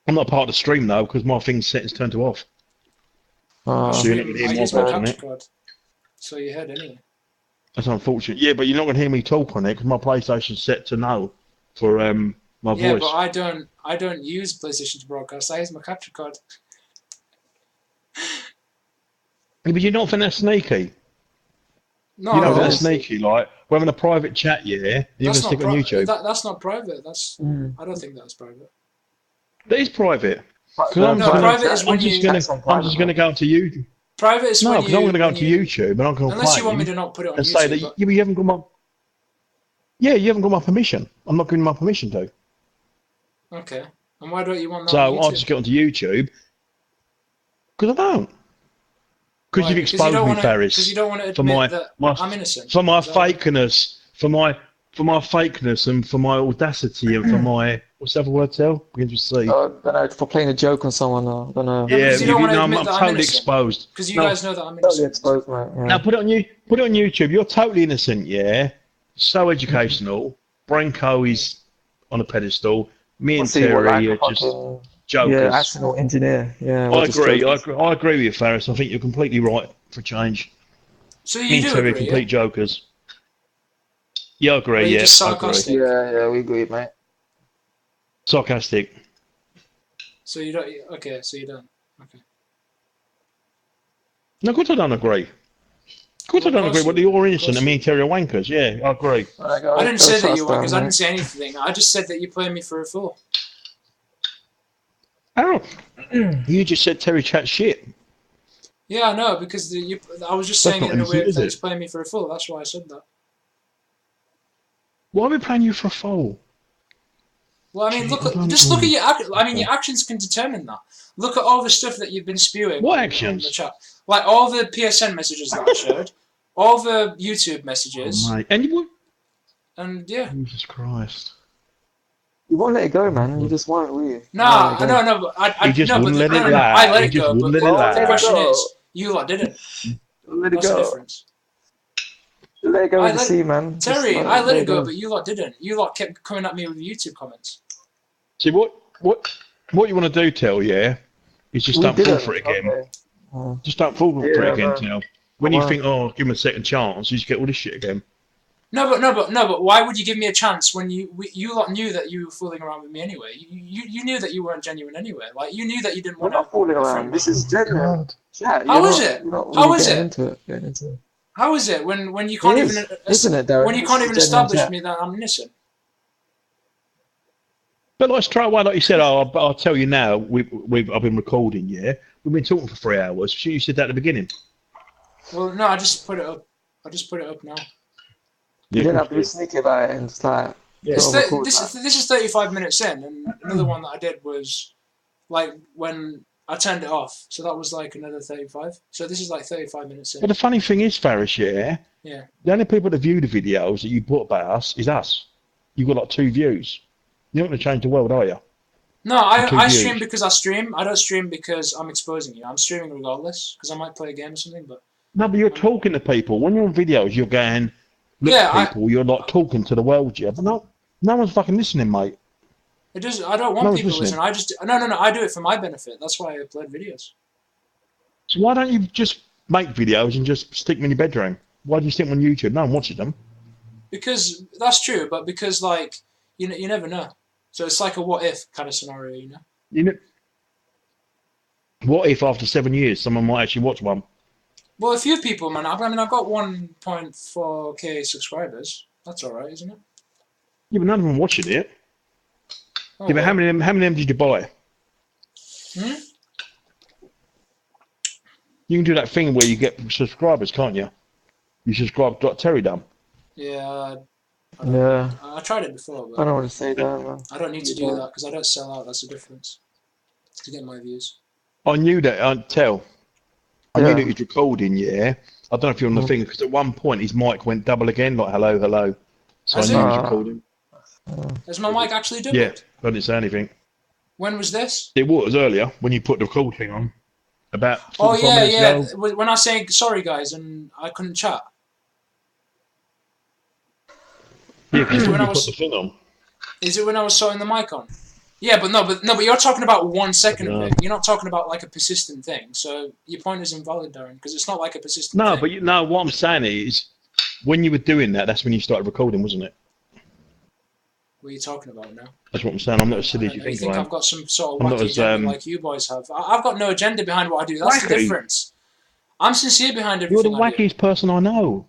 A: I'm not part of the stream though because my thing's set is turned to off.
C: I
A: So you're not
C: stream.
A: gonna hear
C: I
A: me
C: use my
A: talk on
C: capture
A: it.
C: card, so you heard anyway.
A: That's unfortunate. Yeah, but you're not gonna hear me talk on it because my PlayStation's set to no for my
C: Yeah,
A: voice.
C: but I don't use PlayStation to broadcast. I use my capture card.
A: Yeah, but you're not think that's sneaky.
C: No,
A: You
C: not
A: know
C: at
A: that's
C: all.
A: sneaky. Like we're having a private chat, yeah. You're gonna
C: That's not
A: stick it on YouTube.
C: that's not private. That's
B: Mm.
C: I don't think that's private.
A: That is private.
B: But
A: Because
C: No, private is when you
A: I'm just gonna go to you.
C: private is
A: No,
C: when
A: because I'm gonna go
C: when
A: to YouTube and I'm gonna
C: unless you want me
A: claim
C: to not put it on
A: and say that
C: YouTube. But
A: yeah, but you haven't got my you haven't got my permission. I'm not giving my permission to.
C: okay, and why don't you want that
A: So
C: on
A: I'll
C: YouTube?
A: just get onto YouTube because I don't. Because
C: Why?
A: you've exposed me, Faris,
C: Because you don't want to
A: for
C: admit that
A: my
C: I'm innocent.
A: for my
C: Is that why?
A: fakeness, for my fakeness, and for my audacity, and for my what's the other word? Tell begins with C.
B: don't know, for playing a joke on someone. I don't know.
C: No,
A: Yeah,
C: because you don't want to admit
A: I'm
C: that I'm
A: totally
C: innocent.
A: exposed.
C: Because you
A: No,
C: guys know that I'm
B: Totally
C: innocent.
B: exposed, mate. Yeah.
A: now put it on YouTube. You're totally innocent, yeah. So educational. Branko is on a pedestal. Me and
B: What's he? What, like
A: Terry
B: a
A: are just
B: fucking
A: jokers.
B: astronaut engineer? Yeah, we're
A: I
B: just
A: agree.
B: jokers.
A: I agree with you, Faris. I think you're completely right for change.
C: So
A: Me
C: you
A: and
C: do
A: Terry are
C: agree, yeah?
A: complete jokers. Yeah, I
C: Or
A: agree.
C: are you
A: Yeah,
C: just
A: I agree.
C: sarcastic?
B: Yeah, we agree, mate.
A: Sarcastic.
C: So you don't. Okay, so you don't. Okay.
A: No, of course I don't agree. Of course
C: Well,
A: I don't agree. But
C: you
A: you're
C: of
A: innocent
C: course
A: and me
C: you
A: and Terry are wankers. Yeah, I agree.
B: Alright,
C: I didn't
B: go
C: say
B: shut
C: that
B: us
C: you were,
B: down,
C: because I didn't
B: mate.
C: say anything. I just said that you play me for a fool.
A: Oh, you just said Terry chat shit.
C: Yeah, I know, because I was just
A: That's
C: saying
A: not
C: it in a way
A: innocent, is
C: that he's
A: it?
C: playing me for a fool. That's why I said that.
A: Why are we playing you for a fool?
C: Well, I mean,
A: Gee,
C: just look at your I mean, your actions can determine that. Look at all the stuff that you've been spewing
A: What
C: on
A: actions?
C: the chat, like all the PSN messages that I showed, all the YouTube messages,
A: Oh, mate. And you
C: and yeah.
A: Jesus Christ.
B: You won't let it go, man. You just won't, will you?
C: Nah,
B: You won't let it go.
C: no, but
A: He just
C: no, but
A: wouldn't let it
C: no. I
A: lie.
C: let
A: He
C: it
A: just
C: go,
A: wouldn't
C: but
A: let it
B: Won't
C: the
B: let it
A: lie.
C: question
B: go.
C: is, you lot didn't.
B: Let it
C: That's the
B: go.
C: difference.
B: Let it go
C: I
B: with the
C: let
B: sea, man. Just
C: Terry, I let
B: let
C: it go, but you lot didn't. You lot kept coming at me with YouTube comments.
A: See, what you want to do, Tel, yeah, is just
B: We
A: don't fall
B: didn't.
A: for it again.
B: Okay.
A: Just don't fall for
B: Yeah,
A: it again,
B: no.
A: Tel. When you think, oh, give him a second chance, you just get all this shit again.
C: No, but why would you give me a chance when you lot knew that you were fooling around with me anyway? You knew that you weren't genuine anyway. Like, you knew that you didn't
B: We're
C: want
B: not fooling
C: to
B: around.
C: friend me.
B: This is genuine.
A: God.
B: Chat.
C: How is it?
B: You're not
C: How
B: really
C: is
B: getting
C: it?
B: into it. Getting into it.
C: How is it when you
B: It
C: can't
B: is,
C: even
B: isn't it, Darren?
C: when you
B: This
C: can't
B: is
C: even
B: a genuine
C: establish
B: chat.
C: me that I'm innocent?
A: But like straight away, like you said, I'll tell you now. I've been recording. Yeah, we've been talking for 3 hours. You said that at the beginning.
C: Well, no, I just put it up. I just put it up now.
B: You
A: Yeah,
B: didn't have to be sneaky about it and just like
A: Yeah.
C: It's
B: sort of record
C: this
B: that.
C: this is 35 minutes in, and another one that I did was like when I turned it off. So that was like another 35. So this is like 35 minutes
A: But
C: in.
A: the funny thing is, Faris, yeah,
C: Yeah.
A: the only people that view the videos that you put about us is us. You've got like 2 views. You're not going to change the world, are you?
C: No,
A: For 2
C: I stream
A: views.
C: because I stream. I don't stream because I'm exposing you. I'm streaming regardless because I might play a game or something. But
A: No, but you're talking to people. When you're on videos, you're going, look,
C: yeah,
A: people, you're like talking to the world, yeah. But no one's fucking listening, mate.
C: it does. I don't
A: No
C: want
A: one's
C: people to
A: listening.
C: listen. I just no. I do it for my benefit. That's why I upload videos.
A: So why don't you just make videos and just stick them in your bedroom? Why do you stick them on YouTube? No one watches them.
C: Because that's true, but because like you never know. So it's like a what if kind of scenario, you know.
A: You know, what if after 7 years someone might actually watch one?
C: Well, a few people, man. I mean, I've got 1.4k subscribers. That's all right, isn't it?
A: Yeah, but none of them watching it.
C: Oh,
A: Yeah, but
C: well.
A: how many of them did you buy?
C: Hmm?
A: You can do that thing where you get subscribers, can't you? You subscribe to what Terry done.
C: Yeah,
B: Yeah,
C: I tried it before,
B: I
C: but
B: don't want to say that, man.
C: I don't need to do that because I don't sell out. That's the difference. To get my views.
A: I knew that. I'd tell. I
B: Yeah.
A: knew that he was recording. Yeah. I don't know if you're on the
B: Mhm.
A: thing because at one point his mic went double again, like hello, hello. So
C: Has
A: I knew he
C: it?
A: was
B: Ah.
A: recording.
C: Has my mic actually doubled?
A: Yeah, I didn't say anything.
C: When was this?
A: It was earlier when you put the record thing on. About
C: Oh
A: 45
C: yeah,
A: minutes
C: yeah.
A: ago.
C: When I say sorry, guys, and I couldn't chat.
A: Yeah, because
C: When I
A: you put
C: was,
A: the thing on.
C: is it when I was sorting the mic on? Yeah, but you're talking about 1 second of
A: No.
C: it. You're not talking about like a persistent thing. So your point is invalid, Darren, because it's not like a persistent
A: No,
C: thing.
A: but no, what I'm saying is, when you were doing that, that's when you started recording, wasn't it?
C: What are you talking about now?
A: That's what I'm saying. I'm not as silly as you
C: You
A: think
C: think
A: I
C: I've
A: am.
C: got some sort of
A: I'm not
C: wacky
A: as,
C: agenda like you boys have? I've got no agenda behind what I do. That's the
A: Wacky?
C: difference. I'm sincere behind
A: You're the
C: everything I do.
A: wackiest person I know.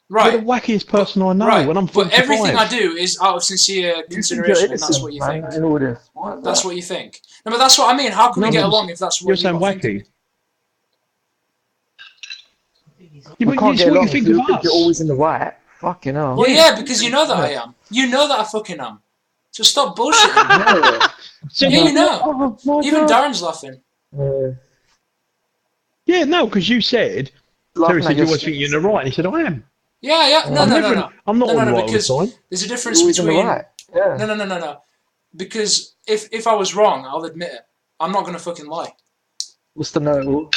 C: Right.
A: You're the wackiest person I know,
C: Right.
A: and I'm
C: But
A: 45.
C: everything I do is out of sincere
B: You think you're
C: consideration, and that's what
B: innocent,
C: you
B: man,
C: think.
B: in all this. What is
C: That's
B: that?
C: what you think. No, but that's what I mean. How can
A: No,
C: we get
A: but
C: along if that's
A: you're
C: what you
A: saying
C: lot think of me?
A: wacky. Yeah,
B: We
A: but
B: can't
A: it's
B: get
A: what you
B: along if
A: think
B: you
A: of
B: think you're
A: us.
B: always in the right. Fucking hell.
C: Well, yeah, because you know that I am. You know that I fucking am. So stop bullshitting.
B: Yeah.
A: So
C: Yeah,
A: what-
C: you know.
A: Oh my
C: Even
A: God.
C: Darren's laughing.
A: Yeah, no, because you said, Terry
B: Laughing at
A: said, you
B: your
A: always think you're in the right, and he said, I am.
C: Yeah, yeah. No,
A: I'm
C: no,
A: never.
C: no, no.
A: I'm not
C: No, no,
A: on
C: no,
A: right all the
C: because
A: time.
C: there's a
B: You're
C: difference
B: always in the
C: between.
B: right. Yeah.
C: No. Because if I was wrong, I'll admit it. I'm not gonna fucking lie.
B: What's the no?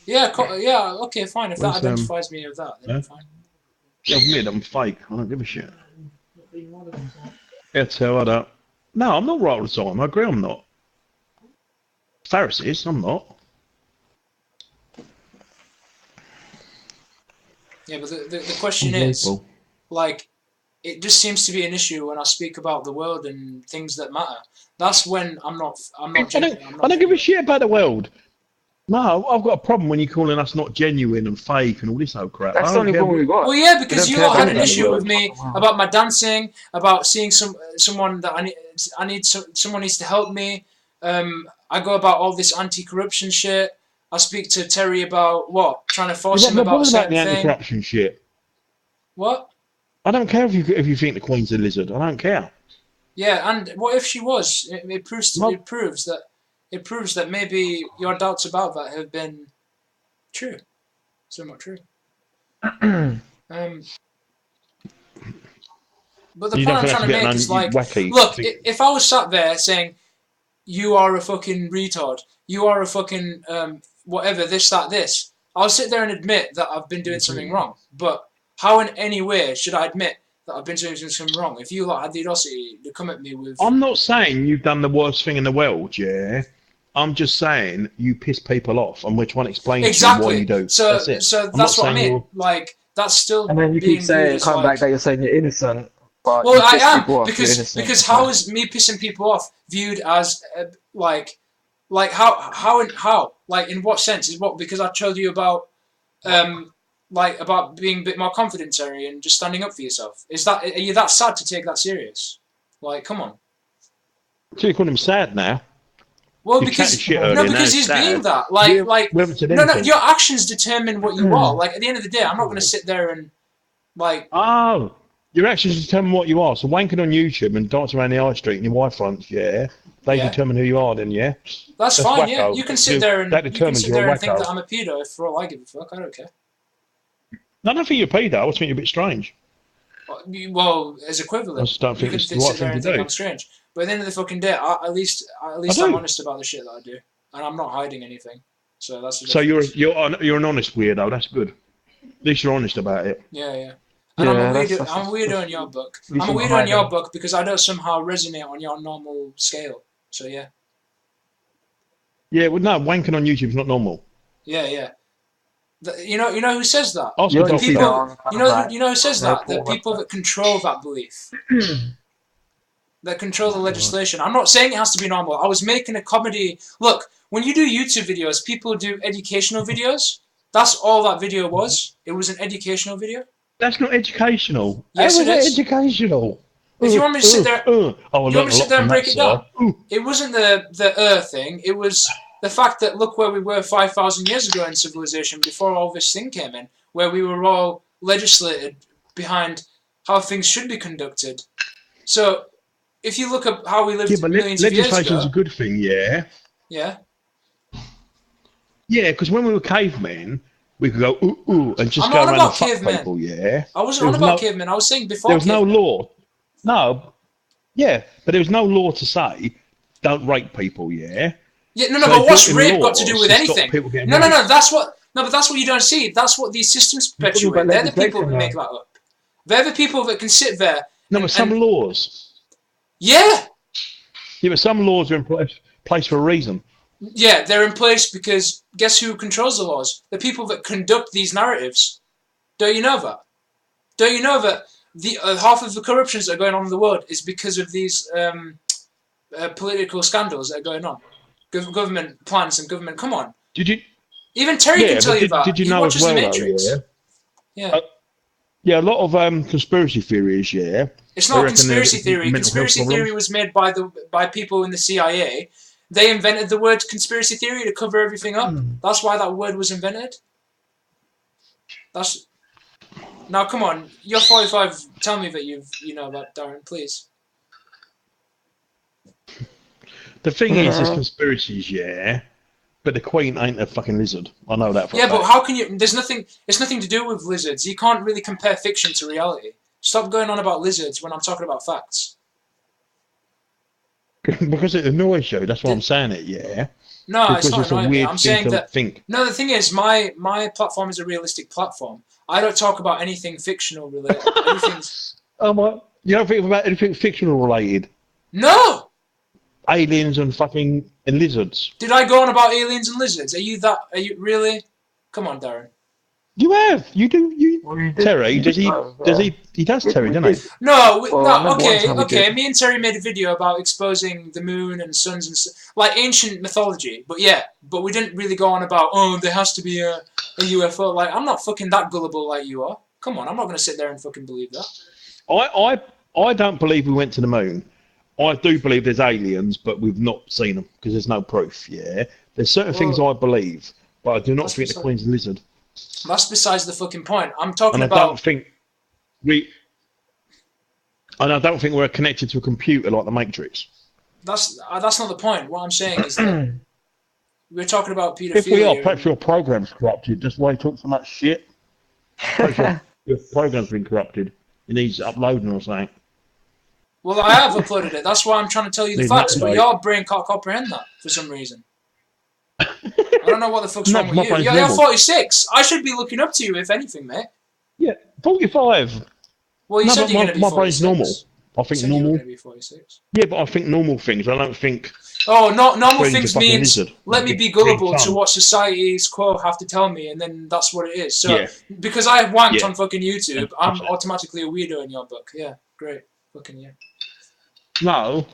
C: Yeah, yeah. Okay, fine. If that
A: Where's,
C: identifies me with that, then
A: huh?
C: fine.
A: Yeah, admit I'm fake. I don't give a shit. Yeah, tell I don't. No, I'm not right all the time. I agree I'm not. Faris is, I'm not.
C: Yeah, but the question is,
A: Unbelievable.
C: like, it just seems to be an issue when I speak about the world and things that matter. That's when I'm not genuine.
A: I don't give a shit about the world. No, I've got a problem when you're calling us not genuine and fake and all this old crap.
B: That's
A: I
B: the
A: don't
B: only
A: care
B: problem we got.
C: Well, yeah,
B: We
C: because
B: don't
C: you
B: care
C: lot had
B: about
C: an
B: the
C: issue
B: world.
C: with me
B: Wow.
C: about my dancing, about seeing someone that someone needs to help me. I go about all this anti-corruption shit. I speak to Terry about what, trying to force
A: I'm
C: him
A: not
C: about a
A: bothered about
C: certain
A: the
C: thing.
A: anti-corruption shit.
C: What?
A: I don't care if you think the Queen's a lizard. I don't care.
C: Yeah, and what if she was? It proves
A: Well-
C: it proves that maybe your doubts about that have been true. Somewhat true. But the
A: You
C: point
A: don't
C: I'm
A: think
C: trying to
A: that's a
C: make
A: bit
C: is like,
A: wacky?
C: look, if I was sat there saying, you are a fucking retard, you are a fucking whatever, this, that, this, I'll sit there and admit that I've been doing something wrong. But how in any way should I admit that I've been doing something wrong? If you lot had the audacity to come at me with...
A: I'm not saying you've done the worst thing in the world, yeah. I'm just saying you piss people off, and we're trying to explain to you why you do.
C: So
A: that's it.
C: so
A: I'm
C: that's
A: not
C: what I
A: saying
C: mean. Like, that's still
B: And then you
C: being
B: keep saying,
C: viewed as
B: coming
C: like...
B: back that you're saying you're innocent. But
C: Well,
B: you
C: I
B: piss
C: am,
B: people off, you're innocent.
C: because how is me pissing people off viewed as like how like in what sense is what because I told you about like about being a bit more confident, Terry, and just standing up for yourself. Are you that sad to take that serious? Like, come on.
A: So you're calling him sad now.
C: Well,
A: You
C: because
A: chatted shit earlier, now
C: because
A: it's
C: he's
A: sad.
C: being that.
A: We haven't said
C: No,
A: anything.
C: your actions determine what you are. Like, at the end of the day, I'm not going to sit there and, like...
A: Oh, your actions determine what you are. So wanking on YouTube and dancing around the high street in your wife fronts, yeah, they
C: Yeah.
A: determine who you are then, yeah?
C: That's fine, yeah.
A: wacko.
C: You can sit there and,
A: That determines you're a
C: think
A: wacko.
C: that I'm a pedo for all I give a fuck. I don't care.
A: No, I don't think you're a pedo. I just think you're a bit strange.
C: Well, as
A: I
C: equivalent,
A: just don't
C: you
A: think
C: can
A: it's the
C: sit
A: right
C: there
A: thing to
C: and think
A: do.
C: I'm strange. But at the end of the fucking day, at least
A: do.
C: I'm honest about the shit that I do, and I'm not hiding anything. So that's the
A: So
C: difference.
A: you're an honest weirdo. That's good. At least you're honest about it.
C: Yeah. And I'm a weirdo in your book. I'm a weirdo in your book because I don't somehow resonate on your normal scale. So yeah.
A: Yeah, well, no, wanking on YouTube is not normal.
C: Yeah. You know who says that?
A: Ask
B: You're
A: the
B: just
A: doctor.
B: wrong,
C: You
B: kind
C: know who says that? The
B: therefore,
C: people that control that belief. That control the legislation. I'm not saying it has to be normal. I was making a comedy. Look, when you do YouTube videos, people do educational videos. That's all that video was. It was an educational video.
A: That's not educational.
C: Yes,
A: How
C: it
A: is
C: is.
A: that educational?
C: If you want me to sit there,
A: Oh, I
C: you want
A: learned
C: me
A: a
C: to sit
A: lot
C: there
A: from
C: and break
A: that,
C: it down?
A: sir.
C: It wasn't the thing. It was the fact that look where we were 5,000 years ago in civilization before all this thing came in, where we were all legislated behind how things should be conducted. So if you look at how we lived millions of years ago...
A: legislation's a good thing, yeah?
C: Yeah?
A: Yeah, because when we were cavemen, we could go, ooh, and just
C: I'm
A: go
C: not
A: around
C: about
A: and fuck
C: cavemen.
A: people, yeah?
C: I wasn't on about cavemen. I was saying before
A: there was
C: cavemen.
A: no law. No, yeah, but there was no law to say, don't rape people, yeah?
C: Yeah, no,
A: So
C: but what's
A: built in
C: rape got to
A: laws
C: do with
A: to stop
C: anything?
A: people getting
C: No,
A: raped.
C: that's what... No, but that's what you don't see. That's what these systems perpetuate. They're the people that make that up. They're the people that can sit there...
A: No, but some laws...
C: Yeah!
A: Yeah, but some laws are in place for a reason.
C: Yeah, they're in place because guess who controls the laws? The people that conduct these narratives. Don't you know that? Don't you know that the half of the corruptions that are going on in the world is because of these political scandals that are going on? Government plans and government... Come on.
A: Did you...
C: Even Terry can tell you that.
A: Did you
C: He
A: know
C: watches
A: as well,
C: The Matrix.
A: though,
C: Yeah.
A: Yeah, a lot of conspiracy theories, yeah.
C: It's not a conspiracy theory. Conspiracy theory was made by people in the CIA. They invented the word conspiracy theory to cover everything up. That's why that word was invented. That's... Now, come on. You're 45. Tell me that you know that, Darren, please.
A: The thing is, there's conspiracies, yeah, but the Queen ain't a fucking lizard. I know that for a fact.
C: But how can you... There's nothing... It's nothing to do with lizards. You can't really compare fiction to reality. Stop going on about lizards when I'm talking about facts.
A: Because it annoys you, that's why I'm saying it, yeah.
C: No,
A: because
C: it's not annoying me. I'm saying that...
A: Think.
C: No, the thing is, my platform is a realistic platform. I don't talk about anything fictional related. Anything's...
A: Oh my... You don't think about anything fictional related?
C: No!
A: Aliens and fucking and lizards.
C: Did I go on about aliens and lizards? Are you really? Come on, Darren.
A: You have. You do. Terry, does he? He does, Terry, doesn't he?
C: No, okay. Me and Terry made a video about exposing the moon and suns and like ancient mythology. But we didn't really go on about there has to be a UFO. Like I'm not fucking that gullible like you are. Come on, I'm not gonna sit there and fucking believe that.
A: I don't believe we went to the moon. I do believe there's aliens, but we've not seen them because there's no proof. Yeah, there's certain things I believe, but I do not think the Queen's a lizard.
C: That's besides the fucking point. I'm talking about.
A: And I don't think we're connected to a computer like the Matrix.
C: That's not the point. What I'm saying is that we're talking about pedophilia.
A: If we are, perhaps your program's corrupted. That's why you talk so much shit. Your program's been corrupted. It needs uploading or something.
C: Well, I have uploaded it. That's why I'm trying to tell you the facts, but your brain can't comprehend that for some reason. I don't know what the fuck's wrong with you. You're 46. I should be looking up to you, if anything, mate.
A: Yeah, 45.
C: Well, you said you're going to be 46.
A: My brain's normal. I think normal.
C: You were going to be 46.
A: Yeah, but I think normal things. I don't think...
C: Oh, normal things means let me be gullible to what society's quo have to tell me, and then that's what it is. So, because I have wanked on fucking YouTube, I'm automatically a weirdo in your book. Yeah, great. Fucking yeah.
A: No,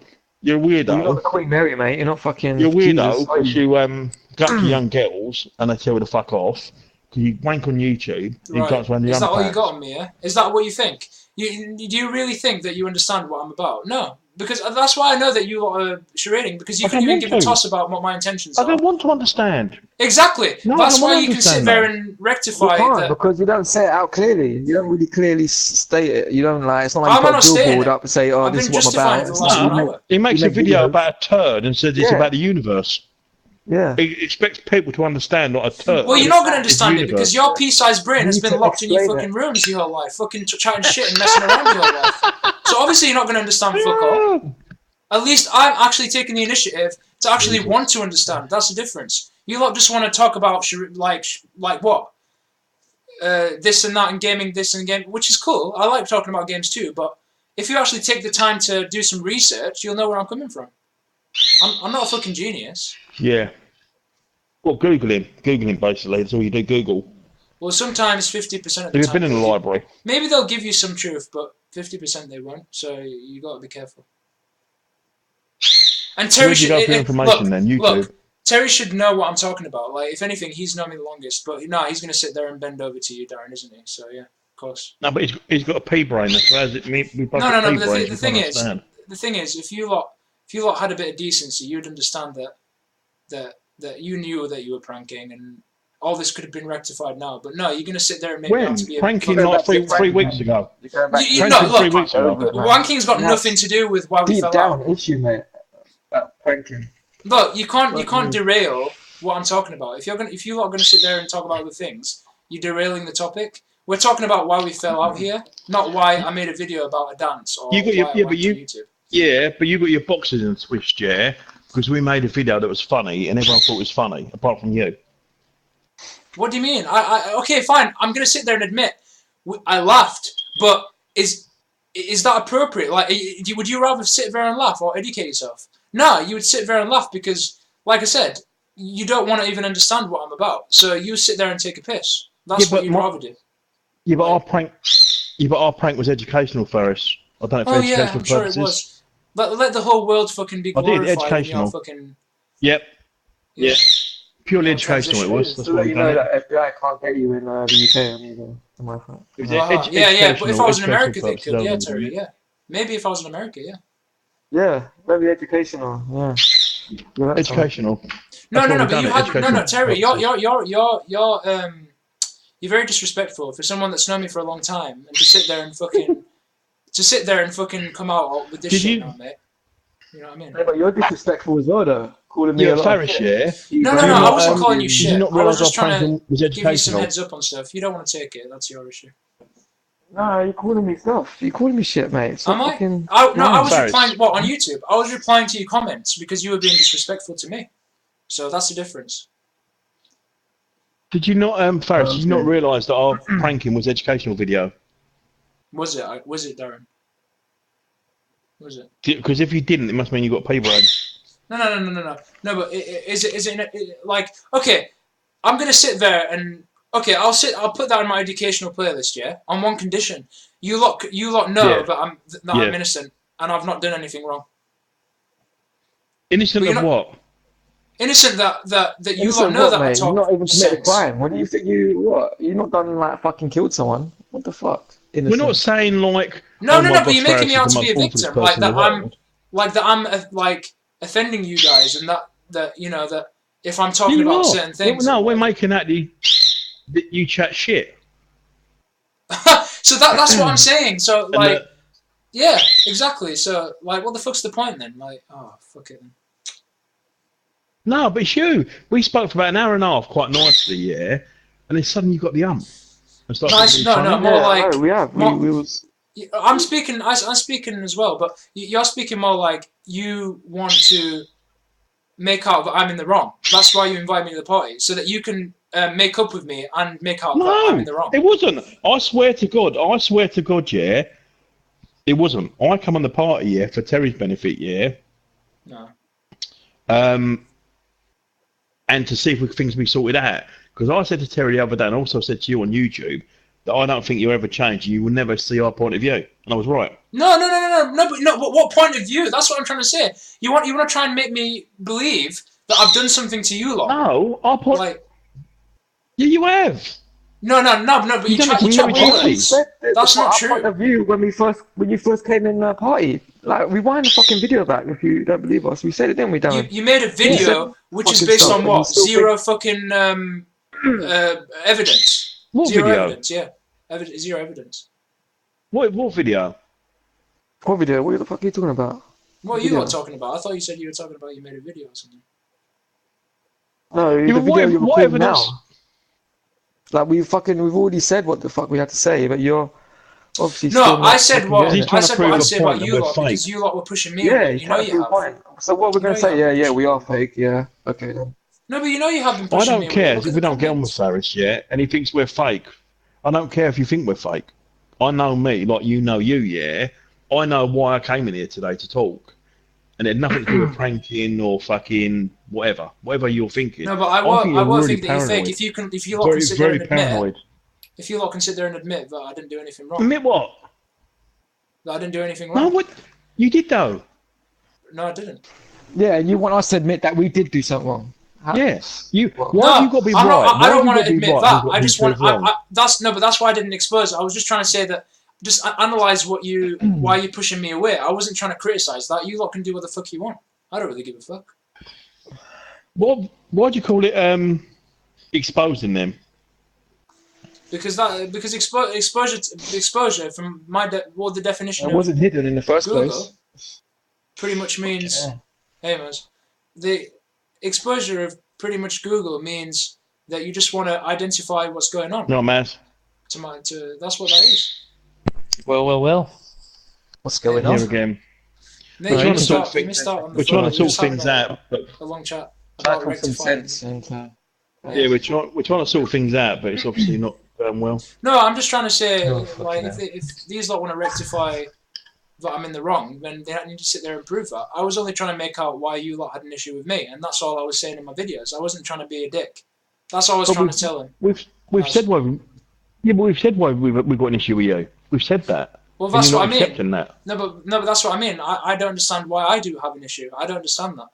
A: you're a weirdo.
B: You're not Queen Mary, mate. You're not fucking...
A: You're a weirdo because you go up to young girls and they tell you to fuck off. Because you wank on YouTube.
C: Right. Is that all you got on me, yeah? Is that what you think? Do you really think that you understand what I'm about? No. because that's why I know that you lot are charading, because you couldn't even give a toss about what my intentions are.
A: I don't want to understand.
C: Exactly.
A: No,
C: that's
A: I don't
C: why
A: want
C: you
A: to
C: can sit
A: understand
C: there
A: that.
C: and
B: You
C: rectify
B: can't
C: that.
B: because you don't say it out clearly. You don't really clearly state it. You don't like. It's not like
C: How
B: you
C: am I
B: put a
C: not stating
B: billboard
C: it?
B: up and say, "Oh,
C: I've
B: this
C: been
B: is what I'm
C: justifying
B: about."
C: it for the
B: It's
C: last
B: like you
C: 1
B: make,
C: hour.
A: He makes
B: you
A: a
B: make
A: video
B: videos.
A: about a turd and says it's
B: Yeah.
A: about the universe.
B: Yeah.
A: He expects people to understand what a turd
C: Well, you're
A: is.
C: not going to
A: It's
C: understand it because
A: universe.
C: your pea-sized brain
B: You
C: has
B: need
C: been
B: to
C: locked in your
B: explain
C: fucking rooms your whole life, fucking chatting shit and messing around your whole life. So obviously you're not going to understand fuck all. At least I'm actually taking the initiative to actually want to understand. That's the difference. You lot just want to talk about like what? This and that and gaming, this and game, which is cool. I like talking about games too, but if you actually take the time to do some research, you'll know where I'm coming from. I'm not a fucking genius.
A: Yeah. Well, Google him. Google him, basically. That's all you do, Google.
C: Well, sometimes 50% of the
A: Have you
C: time.
A: been in the library?
C: Maybe they'll give you some truth, but 50% they won't. So you got to be careful. And Terry
A: Where'd you
C: should
A: go for information then? YouTube?
C: Look, Terry should know what I'm talking about. Like, if anything, he's known me the longest. But no, he's going to sit there and bend over to you, Darren, isn't he? So yeah, of course.
A: No, but he's got a pea brain. So as it we both
C: No.
A: got pea
C: But
A: brains,
C: the
A: we
C: thing
A: can't
C: is,
A: understand.
C: if you lot had a bit of decency, you'd understand that you knew that you were pranking and all this could have been rectified now. But no, you're going to sit there and make me
A: When?
C: out to be a
A: Pranking
C: fucking-
A: like three weeks ago.
B: You're going back to
C: You
B: the
C: know,
A: Pranking
C: look,
A: 3 weeks ago.
C: Wanking's got
B: Yeah.
C: nothing to do with why we
B: deep
C: fell
B: down
C: out.
B: issue, mate. That pranking.
C: Look, you can't
B: What?
C: derail what I'm talking about. If you lot are going to sit there and talk about other things, you're derailing the topic. We're talking about why we fell out here, not why I made a video about a dance or
A: You got
C: why I went to YouTube.
A: Yeah, but you got your boxes in twist, yeah, because we made a video that was funny and everyone thought it was funny, apart from you.
C: What do you mean? Okay, fine. I'm going to sit there and admit I laughed, but is that appropriate? Like, would you rather sit there and laugh or educate yourself? No, you would sit there and laugh because, like I said, you don't want to even understand what I'm about. So you sit there and take a piss. That's what you'd rather do.
A: Yeah, but our prank was educational, Faris. I don't know if
C: Oh yeah,
A: educational
C: I'm sure
A: purposes.
C: it was. Let the whole world fucking be
A: I did,
C: glorified in
A: educational.
C: your fucking...
A: Yep.
C: Yeah.
A: Purely
C: Yeah,
A: educational it was.
C: transition.
A: That's
B: So
A: why
B: that
A: we
B: you
A: done
B: know
A: it.
B: that FBI can't get you in the UK on my front.
A: It was
C: Yeah, but if I was in
A: educational
C: America, they
A: purposes
C: could. Yeah,
A: only.
C: Terry, yeah. Maybe if I was in America, yeah.
B: Yeah, very educational. Yeah. You're right,
A: Educational.
C: No,
A: That's why we
C: but
A: done
C: you
A: it,
C: had
A: educational
C: Terry,
A: purposes.
C: you're very disrespectful for someone that's known me for a long time and to sit there and fucking come out with this
A: Did
C: shit
A: you-
C: now, mate. You know what I mean?
B: Yeah, but you're disrespectful as well, though. Calling me a
A: Yeah,
B: lot
A: Faris,
B: of
A: yeah.
B: shit.
C: No,
A: Did you
C: I
A: not,
C: wasn't calling you
A: Did
C: shit.
A: you not
C: I was
A: realise our
C: just trying to
A: prank was
C: give you some
A: educational?
C: heads up on stuff. You don't want to take it. That's your issue.
B: No, you're calling me stuff. You're calling me shit, mate.
C: Am I?
B: Fucking...
C: I was
A: Faris.
C: replying, what, on YouTube? I was replying to your comments because you were being disrespectful to me. So that's the difference.
A: Did you not, Faris, did you not
B: Okay.
A: realise that our pranking was educational video?
C: Was it, Darren? Was it?
A: Because if you didn't, it must mean you got pea brain.
C: No. No, but is it like, okay, I'm going to sit there and, okay, I'll put that in my educational playlist, yeah? On one condition. You lot know
A: Yeah.
C: that I'm
A: Yeah.
C: innocent and I've not done anything wrong.
A: Innocent
C: But
A: of
C: you're not-
A: what?
C: Innocent that you
B: Innocent
C: lot know
B: what,
C: that I
B: mate?
C: talk
B: You're not even committed a
C: sense.
B: crime. What do you think what? You're not done, like, fucking killed someone. What the fuck? Innocent.
A: We're not saying like.
C: No,
A: oh my
C: but
A: God,
C: you're making
A: Faris
C: me
A: is
C: out
A: the
C: to be a
A: most awfulest
C: victim, like
A: person in
C: that
A: the
C: I'm
A: world.
C: like offending you guys, and that you know that if I'm talking
A: You
C: about
A: are.
C: certain things.
A: No, we're making that you chat shit.
C: So that's what I'm saying. So
A: And
C: like, yeah, exactly. So like, what the fuck's the point then? Like, oh fuck it. Then.
A: No, but it's you. We spoke for about an hour and a half quite nicely, yeah, and then suddenly you got the ump. And started
C: Nice,
A: being
C: no,
A: funny.
C: more like-
B: no, we have.
C: more-
B: We was...
C: I'm speaking as well, but you're speaking more like you want to make out that I'm in the wrong. That's why you invite me to the party, so that you can make up with me and make out that I'm in the wrong.
A: It wasn't. I swear to God, yeah, it wasn't. I come on the party, yeah, for Terry's benefit, yeah,
C: No.
A: and to see if things be sorted out. Because I said to Terry the other day, and also said to you on YouTube, that I don't think you'll ever change. You will never see our point of view, and I was right.
C: No. But what point of view? That's what I'm trying to say. You want to try and make me believe that I've done something to you lot.
A: No, our point.
C: Like,
A: Yeah, you have.
C: But you tried
A: we
C: to
A: already
C: do
A: tried.
C: it. That's not
B: our
C: true.
B: point of view when you first came in the party. Like, rewind the fucking video back if you don't believe us. We said it, didn't we, Darren?
C: You made a video which is
B: fucking
C: based
B: stuff,
C: on
B: and you
C: what?
B: still
C: Zero fucking evidence.
A: What
C: Zero
A: video?
C: evidence, yeah. Zero evidence.
A: What video?
B: What video? What the fuck are you talking about?
C: What are you
B: Video.
C: lot talking about? I thought you said you were talking about you made a video or something.
B: No,
A: Yeah,
B: the
A: but
B: video you're
A: what
B: recording now.
A: evidence?
B: Like, we've already said what the fuck we had to say, but you're obviously
C: No,
B: still not
C: I said
B: fucking
C: what
B: getting
A: He's
B: it.
A: trying
C: I
A: to
C: said
A: prove
C: what
A: a
C: I'd say
A: point
C: about
A: that
C: you
A: we're
C: lot because
A: fake.
C: you lot were pushing me
B: Yeah,
C: away.
B: he's
C: You know
B: trying to
C: you
B: prove a
C: have.
B: point. So what we're
C: You know
B: gonna
C: you
B: say?
C: have
B: Yeah,
C: been
B: we
C: pushing
B: are fake. Yeah, okay then.
C: No, but you know you have been
A: I
C: pushing me
A: don't
C: away.
A: care
C: Look
A: if
C: at
A: we
C: the
A: don't get on with
C: comments.
A: Faris yet, and he thinks we're fake. I don't care if you think we're fake. I know me, like you know you, yeah. I know why I came in here today to talk, and it had nothing to do with pranking or fucking whatever you're thinking.
C: No, but
A: I think
C: I
A: you're
C: won't
A: really
C: think that you're fake.
A: paranoid.
C: If you lot can sit there
A: Very
C: and admit,
A: paranoid.
C: if you lot can sit there and admit that I didn't do anything wrong,
A: Admit what?
C: that I didn't do anything
A: No,
C: wrong.
A: what? You did though.
C: No, I didn't.
B: Yeah, you want us to admit that we did do something wrong?
A: Yes. You.
B: Well,
A: Why have you got to be
C: I'm
A: right?
C: not, I
A: Why
C: don't
A: have you
C: want
A: got
C: to
A: be
C: admit
A: right?
C: that.
A: You've got
C: I
A: to be
C: just want.
A: proved wrong.
C: That's why I didn't expose it. I was just trying to say that. Just analyze why you're pushing me away. I wasn't trying to criticize that. You lot can do what the fuck you want. I don't really give a fuck.
A: Why'd you call it exposing them?
C: Because exposure from the definition
B: it
C: of
B: wasn't hidden in the first
C: Google
B: place.
C: pretty much means.
B: Yeah.
C: Hey, Maz, the exposure of pretty much Google means that you just want to identify what's going on.
A: No, Maz.
C: That's what that is.
D: Well. What's going on?
A: Here again.
C: Maybe
A: We're
C: you
A: trying to
C: missed
A: sort
C: out,
A: things-
C: you missed out on the
A: We're trying
C: floor.
A: to
C: We were
A: sort
C: just
A: things
C: having
A: out, but
C: a long chat
B: Try
C: about
B: to some
C: rectifying.
B: sense and
A: yeah, we're trying to sort things out, but it's obviously not going well.
C: No, I'm just trying to say,
D: Oh,
C: like,
D: fucking
C: if these lot want to rectify that I'm in the wrong, then they don't need to sit there and prove that. I was only trying to make out why you lot had an issue with me, and that's all I was saying in my videos. I wasn't trying to be a dick. That's all I was
A: But
C: trying to tell him.
A: We've
C: Nice.
A: said why. Yeah, but we've said why we've got an issue with you. We've said that.
C: Well,
A: And
C: that's
A: you're
C: what I
A: not
C: mean.
A: accepting that.
C: No, but that's what I mean. I don't understand why I do have an issue. I don't understand that.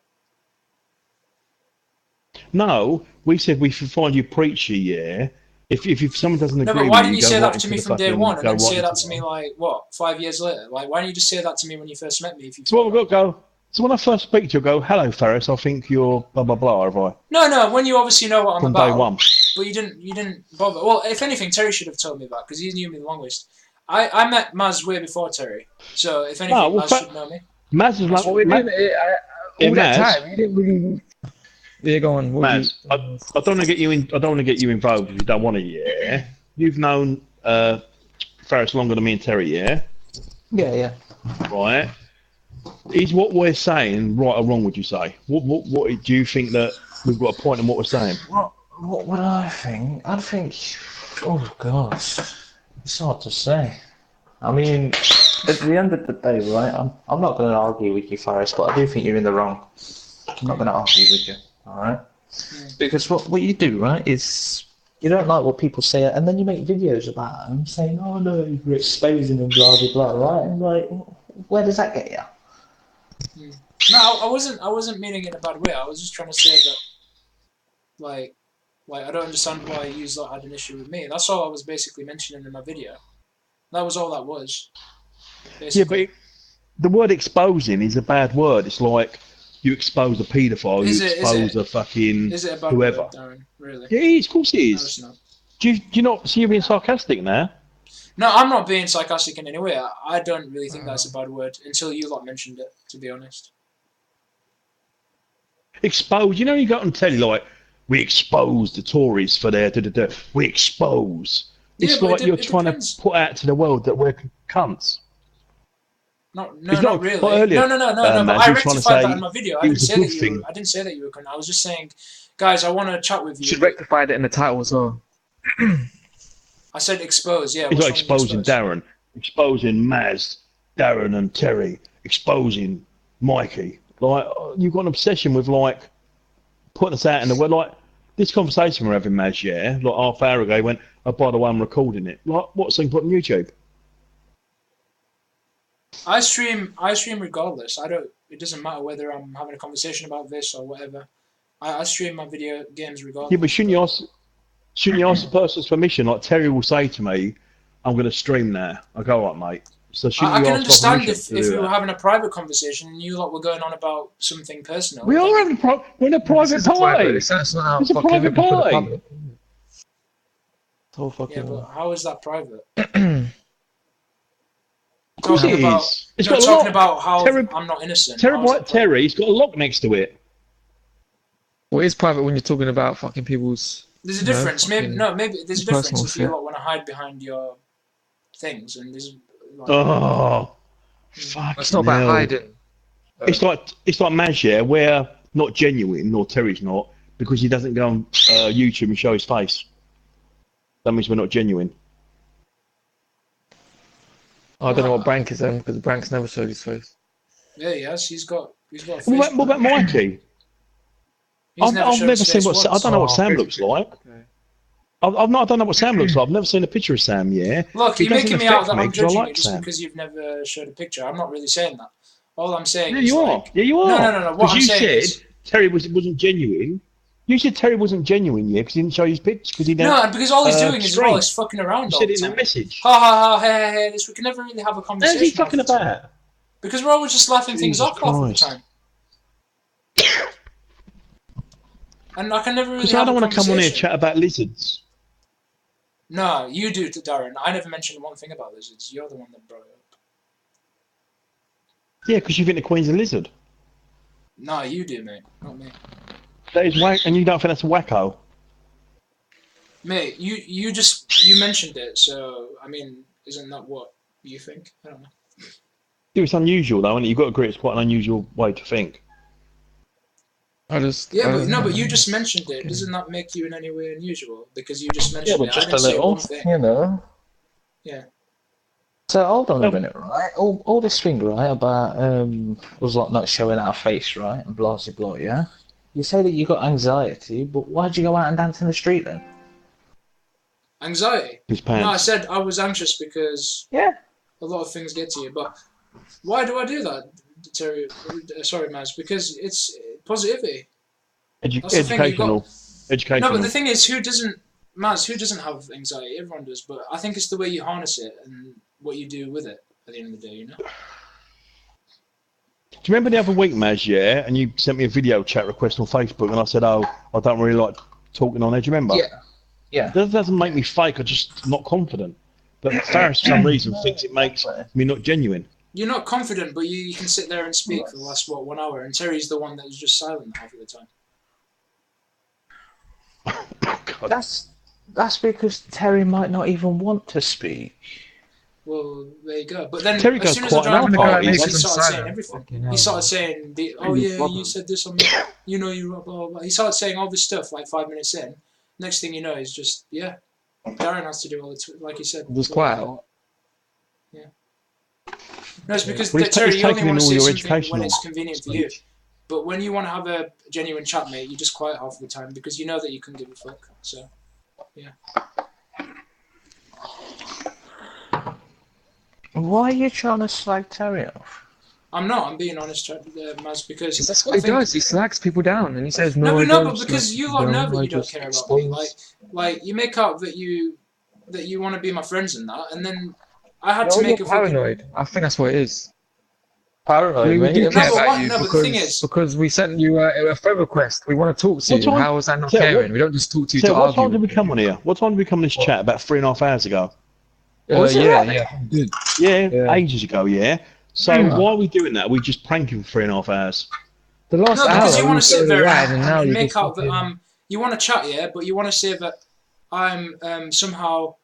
A: No, we said we should find you preachy, yeah. If someone doesn't agree
C: No, but why
A: with
C: didn't
A: you,
C: you
A: go
C: say
A: right
C: that to
A: into
C: me
A: the
C: from day
A: fucking-
C: one and
A: go
C: then say
A: right
C: that
A: into
C: to me
A: the-
C: like, what, 5 years later? Like, why don't you just say that to me when you first met me? If you
A: So what we've got to go. So when I first speak to you, I go, "Hello, Faris. I think you're blah blah blah." Have I
C: No, when you obviously know what I'm
A: from
C: about.
A: day one?
C: But you didn't bother. Well, if anything, Terry should have told me that because he knew me the longest. I met Maz way before Terry, so if anything,
A: well,
C: Maz should know me.
A: Maz is like,
B: well, we didn't. All that
A: Maz,
B: time, we didn't really. Yeah, go on. What
A: Maz, I don't want to get you in. I don't want to get you involved if you don't want to. Yeah, you've known Faris longer than me and Terry. Yeah,
D: Yeah.
A: right. Is what we're saying right or wrong? Would you say? What do you think that we've got a point in what we're saying?
D: What do I think? I think. Oh gosh, it's hard to say. I mean, at the end of the day, right? I'm not going to argue with you, Faris, but I do think you're in the wrong. I'm not going to argue with you, all right? Because what you do, right, is you don't like what people say, and then you make videos about them saying, "Oh no, you're exposing them, blah blah blah," right? And like, where does that get you?
C: No, I wasn't meaning it in a bad way. I was just trying to say that, like I don't understand why you lot had an issue with me. That's all I was basically mentioning in my video. That was all that was. Basically.
A: Yeah, but the word exposing is a bad word. It's like you expose a paedophile,
C: Is
A: you
C: it-
A: expose a fucking
C: Is it a bad
A: whoever.
C: word, Darren? Really?
A: Yeah, it is, of course it
C: No,
A: is.
C: it's not.
A: Do you not see you being sarcastic now?
C: No, I'm not being sarcastic in any way. I don't really think that's a bad word until you lot mentioned it, to be honest.
A: Expose. You know, you go on telly like, we expose the Tories for their da-da-da. We expose.
C: Yeah,
A: It's
C: but
A: like
C: it
A: you're
C: de- it
A: trying
C: depends.
A: to put out to the world that we're cunts.
C: No,
A: It's
C: not
A: not-
C: really.
A: well, earlier,
C: No. But
A: Maz,
C: I
A: you were trying to
C: rectified
A: say
C: that in my video.
A: it was a good thing.
C: I didn't say that you were cunt. I was just saying, guys, I want to chat with
B: You
C: you.
B: should rectify that in the title as well.
C: I said expose. Yeah.
A: It's
C: what's
A: like
C: wrong with
A: exposing
C: expose?
A: Darren, exposing Maz, Darren and Terry, exposing Mikey. Like, you've got an obsession with, like, putting us out in the world. Like, this conversation we're having, Maz, yeah, like half hour ago, he went, oh, by the way, I'm recording it. Like, what's thing put on YouTube?
C: I stream regardless. It doesn't matter whether I'm having a conversation about this or whatever. I stream my video games regardless.
A: Yeah, but shouldn't you ask? shouldn't you ask the person's permission? Like Terry will say to me, "I'm going to stream now." I go, "All right, mate." So shouldn't
C: I
A: you
C: can
A: ask my
C: understand
A: permission
C: if
A: to
C: we
A: do
C: were
A: that?
C: having a private conversation and you lot were going on about something personal.
A: We are having we're in a private party.
B: That's not how
A: It's a
B: fucking
A: private
B: everything for the
A: party.
B: public. It's all
C: Yeah,
B: fucking.
C: but how is that private?
A: Of course
C: Talking
A: it
C: about,
A: is. It's
C: no,
A: got a
C: talking
A: lock.
C: about how
A: Terry,
C: I'm not innocent.
A: Terry,
C: How is that
A: like Terry's got a lock next to it.
B: Well, it's private when you're talking about fucking people's.
C: There's a
B: you know,
C: difference. Maybe
B: fucking
C: maybe there's a difference
B: personal
C: if you
B: shit.
C: lot want to hide behind your things, and there's like,
A: Oh, fuck.
B: It's not about hiding.
A: It's like Maz, yeah. We're not genuine, nor Terry's not, because he doesn't go on YouTube and show his face. That means we're not genuine.
B: I don't know what Brank is then, because Brank's never showed his face.
C: yeah, yes, he's got a face.
A: What about Mikey?
C: He's
A: I've
C: showed
A: never
C: his
A: seen
C: face
A: what I
C: once.
A: don't know what Sam looks like.
B: Okay.
A: I don't know what Sam looks like. I've never seen a picture of Sam. Yeah.
C: Look,
A: It
C: you're
A: doesn't
C: making me out
A: affect
C: that I'm
A: 'cause I
C: judging
A: like
C: you just
A: Sam.
C: because you've never showed a picture. I'm not really saying that. All I'm saying
A: Yeah,
C: is
A: you are.
C: like,
A: Yeah, you are.
C: No. What I'm
A: you
C: saying
A: said
C: is,
A: Terry wasn't genuine. You said Terry wasn't genuine, yeah, because he didn't show his pictures. Because he didn't.
C: no, because all he's doing is
A: stream.
C: he's fucking around
A: You
C: all
A: said
C: the
A: it in
C: time.
A: the message.
C: Ha ha ha! Hey, this we can never really have a conversation.
A: How's he fucking
C: half the time.
A: about?
C: Because we're always just laughing things
A: Jesus
C: off half of the
A: Christ.
C: time. And I can never really
A: Because
C: have
A: I don't
C: a
A: want to come on here and
C: conversation.
A: chat about lizards.
C: No, you do, Darren. I never mentioned one thing about lizards. You're the one that brought it up.
A: Yeah, because you think the Queen's a lizard.
C: No, you do, mate. Not me.
A: That is whack, and you don't think that's a wacko.
C: Mate, you mentioned it, so I mean, isn't that what you think? I don't know.
A: Yeah, it's unusual though, and you've got to agree it's quite an unusual way to think.
B: I just.
C: Yeah, but you just mentioned it. Doesn't that make you in any way unusual? Because you just mentioned it. I didn't say one thing.
D: you know.
C: Yeah.
D: So hold on a minute, right? All this thing, right, about was like not showing our face, right, and blah blah blah, yeah. You say that you got anxiety, but why'd you go out and dance in the street then?
C: Anxiety?
A: His pants.
C: No, I said I was anxious because
D: Yeah.
C: a lot of things get to you. But why do I do that, Terry? Sorry, Maz. Because it's positivity. That's the thing,
A: Educational. Educational.
C: No, but the thing is, who doesn't have anxiety? Everyone does. But I think it's the way you harness it and what you do with it at the end of the day, you know?
A: Do you remember the other week, Maz, yeah? And you sent me a video chat request on Facebook, and I said, oh, I don't really like talking on there. Do you remember?
D: Yeah. Yeah.
A: That doesn't make me fake. I'm just not confident. But Faris, for some reason, thinks it makes me not genuine.
C: You're not confident, but you can sit there and speak for the last, 1 hour, and Terry's the one that is just silent half of the time.
A: Oh, God.
D: That's because Terry might not even want to speak.
C: Well, there you go. But then,
A: Terry
C: as
A: goes
C: soon as I
A: quite
C: joined the
A: an
C: party,
A: hour.
C: he started saying everything. He started saying, oh yeah, you said this on me, you know, you blah, blah, blah. He started saying all this stuff like 5 minutes in. Next thing you know, he's just, yeah. Darren has to do all the, like you said.
B: It was quiet.
C: Yeah. No, it's because,
A: Well, he's
C: Terry, you only
A: taking
C: want to
A: in all
C: say
A: your
C: something when
A: educational
C: it's convenient for you. But when you want to have a genuine chat, mate, you just quiet half the time because you know that you can give a fuck. So, yeah.
D: Why are you trying to slag Terry off?
C: I'm not. I'm being honest, Maz, because
B: That's what he does. He slags people down, and he says,
C: No,
B: I
C: but
B: don't
C: because
B: slag
C: you
B: people
C: lot know
B: down,
C: that
B: I
C: you don't
B: just
C: care about me.
B: expose."
C: Like you make out that you want to be my friends and that, and then I had
B: No,
C: to make
B: you're
C: a fucking.
B: paranoid. I think that's what it is.
D: Paranoid,
B: We
D: mate.
B: do care
C: No, but
B: about
C: what-
B: you
C: no, but the
B: because,
C: thing is-
B: because we sent you a friend request. We want to talk to
A: What
B: you.
A: time-
B: How is that not
A: So,
B: caring?
A: what-
B: We don't just talk to you
A: So
B: to
A: what time
B: argue.
A: did we come on here? What time did we come on this chat? About 3.5 hours ago.
D: Was it
B: Yeah,
D: really?
B: yeah. Good.
A: Yeah,
B: Yeah.
A: ages ago, yeah. So why are we doing that? We're just pranking for 3.5 hours.
B: The last
C: No,
B: hour,
C: because you
B: we
C: want
B: were
C: to sit
B: going
C: there
B: around, and now
C: and
B: you
C: make
B: just
C: out that
B: fucking-
C: you want to chat, yeah, but you want to say that I'm somehow.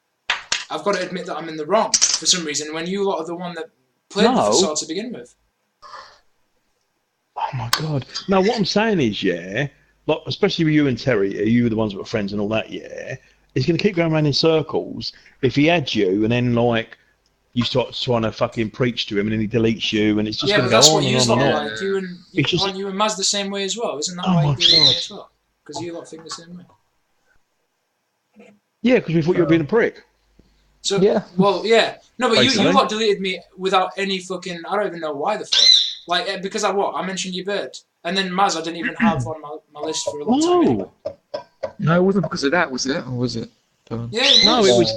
C: I've got to admit that I'm in the wrong for some reason when you lot are the one that played the
A: No.
C: facade to begin with.
A: Oh my God! No, what I'm saying is, yeah, like especially with you and Terry, you were the ones that were friends and all that, yeah. It's gonna keep going around in circles. If he adds you and then like you start trying to fucking preach to him and then he deletes you and it's just
C: Yeah,
A: gonna
C: but
A: go
C: that's
A: on
C: what
A: and
C: you
A: on
C: lot
A: and
C: are
A: on.
C: like. You and
A: It's just-
C: aren't you and Maz the same way as well? Isn't that
A: Oh
C: why
A: my
C: you do it
A: God.
C: as well? Because you lot think the same way.
A: Yeah, because we thought you were being a prick.
C: So
D: Yeah.
C: well, yeah. No, but you
A: Basically.
C: lot deleted me without any fucking. I don't even know why the fuck. Like because I mentioned your bird, and then Maz I didn't even have on my list for a long time. Anyway.
A: No.
B: No, it wasn't because of that, was it? Or was it?
C: Yeah, it
A: No,
C: was.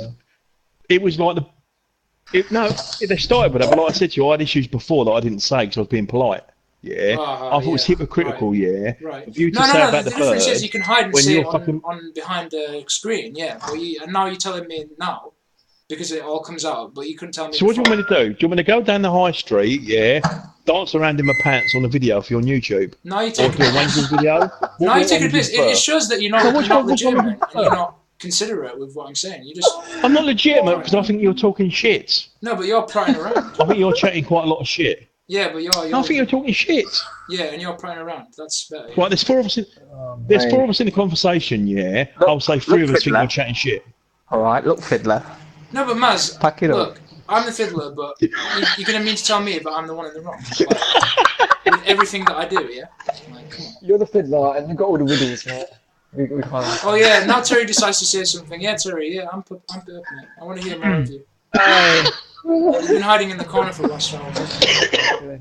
A: it was like they started with that, but like I said to you, I had issues before that I didn't say because I was being polite. Yeah, I thought it was hypocritical.
C: Right.
A: Yeah,
C: Right.
A: of you to
C: No,
A: say
C: no, no.
A: about
C: The
A: the
C: difference
A: bird
C: is you can hide and
A: when
C: say
A: you're
C: it on behind the screen, yeah. But and now you're telling me now because it all comes out, but you couldn't tell me.
A: So what do you want me to do? Do you want me to go down the high street? Yeah, dance around in my pants on a video for you on YouTube,
C: Now you're
A: or
C: taking
A: do a wanking video?
C: now you're taking a piss. It shows that you're not legitimate and you're not considerate with what I'm saying. You just
A: I'm not legitimate because I think you're talking shit.
C: no, but you're prying around.
A: I think you're chatting quite a lot of shit.
C: Yeah, but you're
A: I think you're talking shit.
C: yeah, and you're prying around. That's better.
A: Right, there's four of us. There's four of us in the conversation. Yeah, I'll say three of us think you're chatting shit.
D: All right, look, fiddler.
C: No, but Maz,
D: Pack it
C: look,
D: up.
C: I'm the fiddler, but you're gonna mean to tell me that I'm the one in the wrong like, with everything that I do, yeah? Like, come on.
B: You're the fiddler, and you got all the riddles, mate. We can't.
C: Oh yeah, now Terry decides to say something. Yeah, Terry, yeah, I'm up, mate. I want to hear more of you. You've been hiding in the corner for the last hour.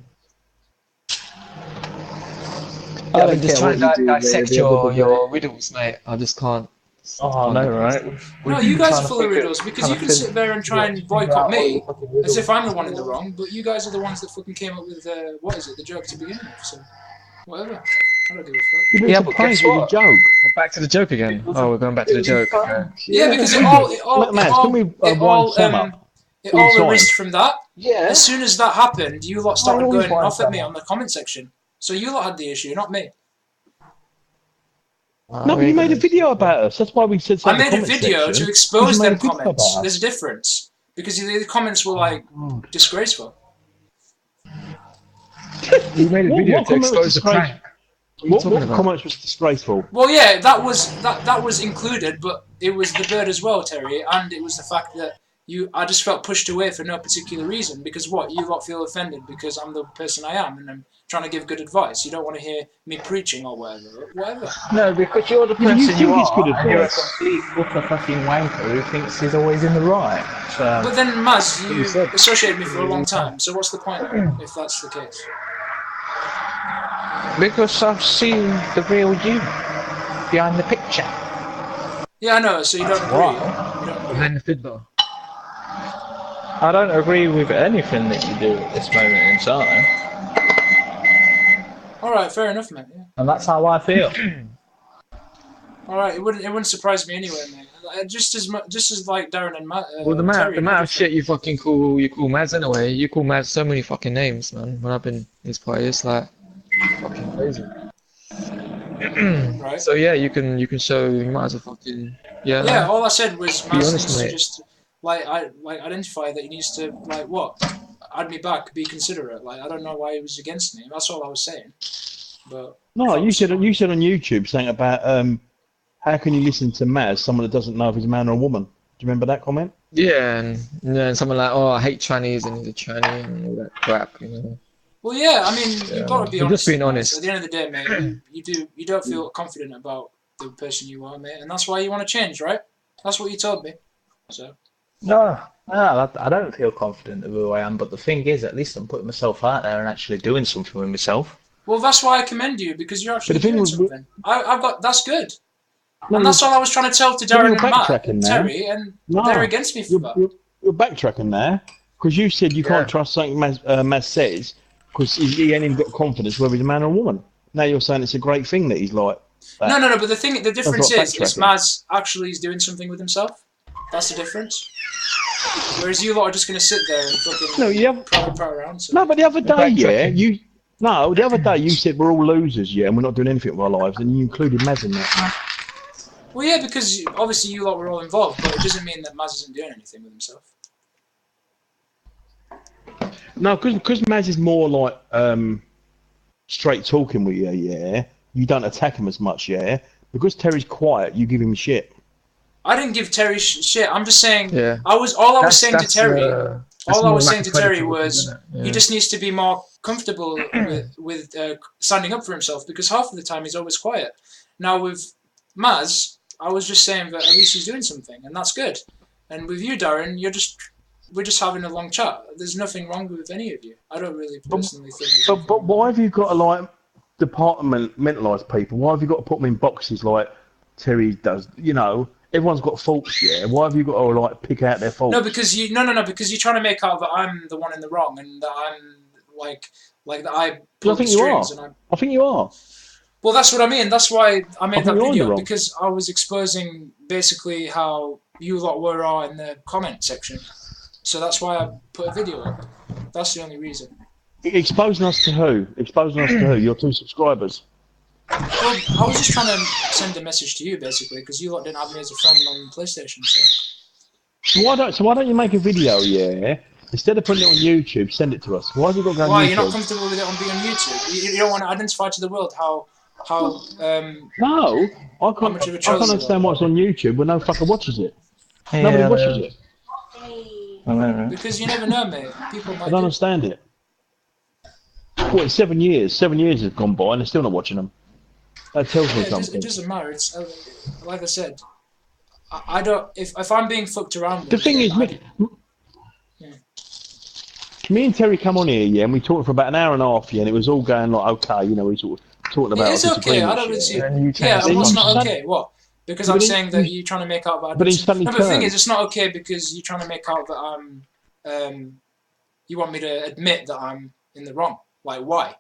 B: I'm just trying to dissect your riddles, mate. I just can't.
D: Oh, no, right?
C: No, you guys are full of riddles because you can sit there and try and boycott me as if I'm the one in the wrong, but you guys are the ones that fucking came up with what is it, the joke to begin with. So whatever, I don't give a fuck.
B: Yeah, but guess what?
A: Joke.
B: We're back to the joke again. Oh, we're going back to the joke.
C: Yeah, because it all arisen from that.
B: Yeah.
C: As soon as that happened, you lot started going off at me on the comment section. So you lot had the issue, not me.
A: No, but you made a video about us. That's why we said.
C: I made a video to expose them comments. There's a difference because the comments were like disgraceful.
B: You made a video to expose the prank.
A: What comments was disgraceful?
C: Well, yeah, that was included, but it was the bird as well, Terry, and it was the fact that I just felt pushed away for no particular reason because you lot feel offended because I'm the person I am and I'm trying to give good advice. You don't want to hear me preaching or whatever.
D: No, because you're the person you are.
A: Good
D: And you're a
A: advice.
D: complete utter fucking wanker who thinks he's always in the right. So,
C: But then, Maz, you associated me for a long time, so what's the point if that's the case?
D: because I've seen the real you behind the picture.
C: Yeah, I know, so you don't agree.
D: Wow.
C: You don't agree.
B: Then the fiddler.
D: I don't agree with anything that you do at this moment in time.
C: Alright, fair enough, mate. Yeah.
D: And that's how I feel.
C: Alright, it wouldn't surprise me anyway, mate. Just as like Darren and Matt.
B: Well, the
C: Terry,
B: amount of shit you call Maz anyway. You call Maz so many fucking names, man. When I've been in his party, it's like fucking crazy.
C: Right.
B: So yeah, you might as well fucking
C: Yeah, all I said was
B: Be
C: Maz
B: honest,
C: needs to
B: mate.
C: just identify that he needs to add me back, be considerate. Like I don't know why he was against me. That's all I was saying. But
A: No, you said on YouTube something about how can you listen to Maz, someone that doesn't know if he's a man or a woman? Do you remember that comment?
B: Yeah, and someone like, oh, I hate Chinese and he's a Chinese and all that crap, you know.
C: well, yeah, I mean you've got to be
B: I'm
C: honest.
B: just being
C: Maz.
B: honest.
C: At the end of the day, mate, you don't feel confident about the person you are, mate, and that's why you want to change, right? That's what you told me. So.
D: No, I don't feel confident of who I am, but the thing is, at least I'm putting myself out there and actually doing something with myself.
C: Well, that's why I commend you because you're actually doing something. That's good.
A: No,
C: And that's all I was trying to tell to Darren and Matt
A: backtracking
C: and
A: now.
C: Terry, and they're against me for that.
A: You're backtracking there because you said you can't trust something Maz says because he ain't even got confidence whether he's a man or a woman. Now you're saying it's a great thing that he's like that.
C: No, but the difference is
A: backtracking.
C: Maz actually is doing something with himself. That's the difference. Whereas you lot are just going to sit there and fucking prowl around. So.
A: No, but the other day, the other day you said we're all losers, and we're not doing anything with our lives, and you included Maz in that.
C: Well, yeah, because obviously you lot were all involved, but it doesn't mean that Maz isn't doing anything with himself.
A: No, because Maz is more like straight talking with you, you don't attack him as much, because Terry's quiet, you give him shit.
C: I didn't give Terry shit. I'm just saying.
B: Yeah.
C: I was saying to Terry was
B: Yeah.
C: he just needs to be more comfortable with standing up for himself because half of the time he's always quiet. Now with Maz, I was just saying that at least he's doing something, and that's good. And with you, Darren, we're just having a long chat. There's nothing wrong with any of you. I don't really personally think.
A: But why have you got to like departmentalise people? Why have you got to put them in boxes like Terry does. You know, everyone's got faults. Yeah. Why have you got to like pick out their faults?
C: No, because because you're trying to make out that I'm the one in the wrong and that I'm like that I pull
A: I think
C: the
A: you are.
C: strings and
A: I think you are.
C: Well, that's what I mean. That's why I made that
A: think you're in the
C: video,
A: wrong.
C: because I was exposing basically how you lot were in the comment section. So that's why I put a video up. That's the only reason.
A: Exposing us to who? Exposing us to who? Your 2 subscribers.
C: Well, I was just trying to send a message to you basically, because you lot didn't have me as a friend on PlayStation. So
A: Why don't you make a video? Yeah. Instead of putting it on YouTube, send it to us. Why have you got to go on
C: why
A: YouTube?
C: you're not comfortable with it on being on YouTube? You don't want to identify to the world how
A: No, I
C: much of a
A: can't
C: troll you
A: understand
C: are.
A: what's on YouTube when no fucker watches it. Nobody watches it.
C: Because you never know, mate. People
A: I
C: might
A: don't
C: do.
A: understand it. What, it's 7 years? 7 years has gone by and they're still not watching them. That tells me something.
C: It doesn't matter. It's like I said. I don't. If I'm being fucked around with
A: The thing is, me and Terry come on here, yeah, and we talked for about an hour and a half, yeah, and it was all going like, okay, you know, we sort of talking about.
C: It's okay. I don't really see. Yeah, and what's not okay? What? Because I'm saying that you're trying to make out that. No, but the thing is, it's not okay because you're trying to make out that I'm. You want me to admit that I'm in the wrong. Like, why?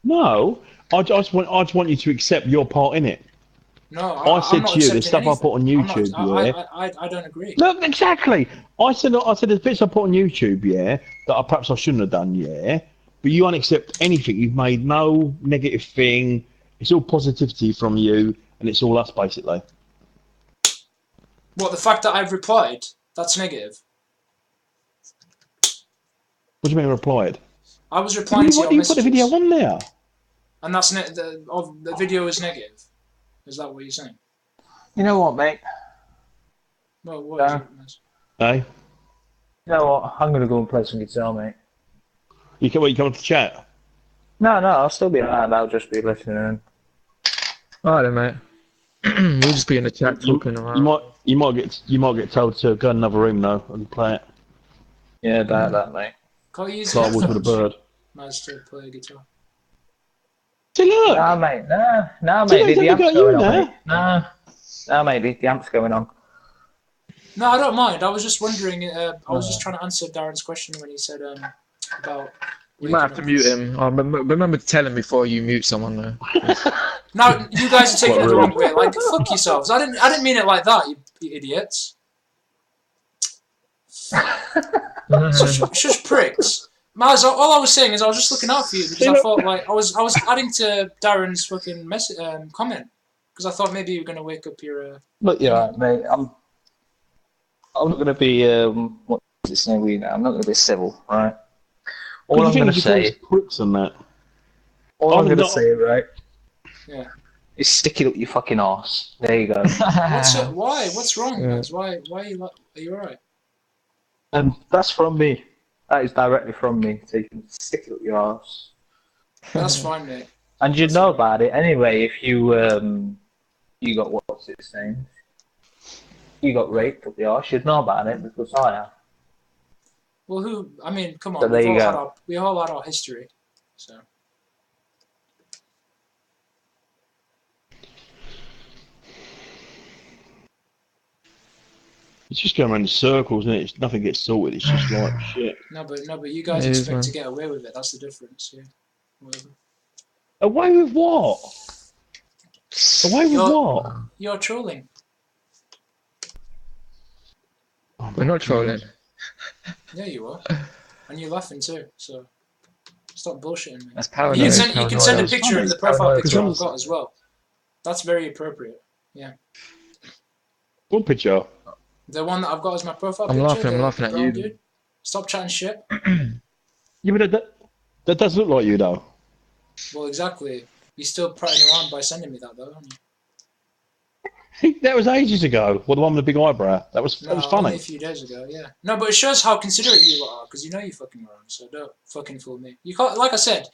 A: No, I just want you to accept your part in it.
C: No,
A: I said to you, the stuff I put on YouTube,
C: I don't agree.
A: No, exactly. I said there's bits I put on YouTube, yeah, that perhaps I shouldn't have done, yeah. But you won't accept anything. You've made no negative thing. It's all positivity from you, and it's all us basically.
C: What, the fact that I've replied? That's negative.
A: What do you mean replied?
C: I was replying to your messages.
A: You put a video on there.
C: And that's the video is negative. Is that what you're saying?
D: You know what, mate?
C: Well, what is it?
A: Hey?
D: You know what? I'm going to go and play some guitar, mate.
A: You come to the chat?
D: No, I'll still be around. I'll just be listening.
B: Alright then, mate. We'll just be in the chat talking around.
A: You might get told to go in another room though and play it.
D: Yeah, about that, mate.
C: Can't you use
A: Star Wars with a bird.
C: Nice to play guitar.
A: See, look!
D: Nah, mate. The amp's going on, mate. Nah, mate. The amp's going on.
C: No, I don't mind. I was just wondering. I was just trying to answer Darren's question when he said about.
B: You might have to mute him. Remember to tell him before you mute someone, though.
C: Now you guys are taking it the wrong way. Like, fuck yourselves. I didn't mean it like that, you idiots. Shush pricks. Maz, all I was saying is I was just looking out for you because I thought like I was adding to Darren's fucking comment because I thought maybe you were gonna wake up your.
D: Look, you're right, mate. I'm not gonna be what's its name with you now. I'm not gonna be civil, right? All I'm gonna say.
A: Pricks on that.
D: All I'm gonna say, right?
C: Yeah.
D: Is stick it up your fucking arse. There you go.
C: Why? What's wrong, Maz? Why are you alright?
D: That's from me. That is directly from me, so you can stick it up your arse.
C: That's fine, mate.
D: And you'd know about it anyway if you you got what's its name? You got raped up the arse. You'd know about it because I have.
C: Well, who? I mean, come on.
D: So there you go.
C: We all had our history, so.
A: It's just going around in circles, isn't it? Nothing gets sorted. It's just like shit.
C: No, but you guys expect to get away with it. That's the difference. Yeah. Whatever.
A: Away with what? Away with what?
C: You're trolling.
B: We're not trolling.
C: Yeah, you are. And you're laughing too, so stop bullshitting me.
B: That's paranoid.
C: You can send a picture of the profile picture I've got as well. That's very appropriate. Yeah.
A: What picture?
C: The one that I've got as my profile
B: I'm
C: picture.
B: I'm laughing at you.
C: Dude. Stop chatting shit.
A: Yeah, but that does look like you though.
C: Well, exactly. You're still prattling around by sending me that though, aren't you?
A: That was ages ago. Well, the one with the big eyebrow. That was funny.
C: Only a few days ago, yeah. No, but it shows how considerate you are, because you know you're fucking around, so don't fucking fool me. You can't, like I said,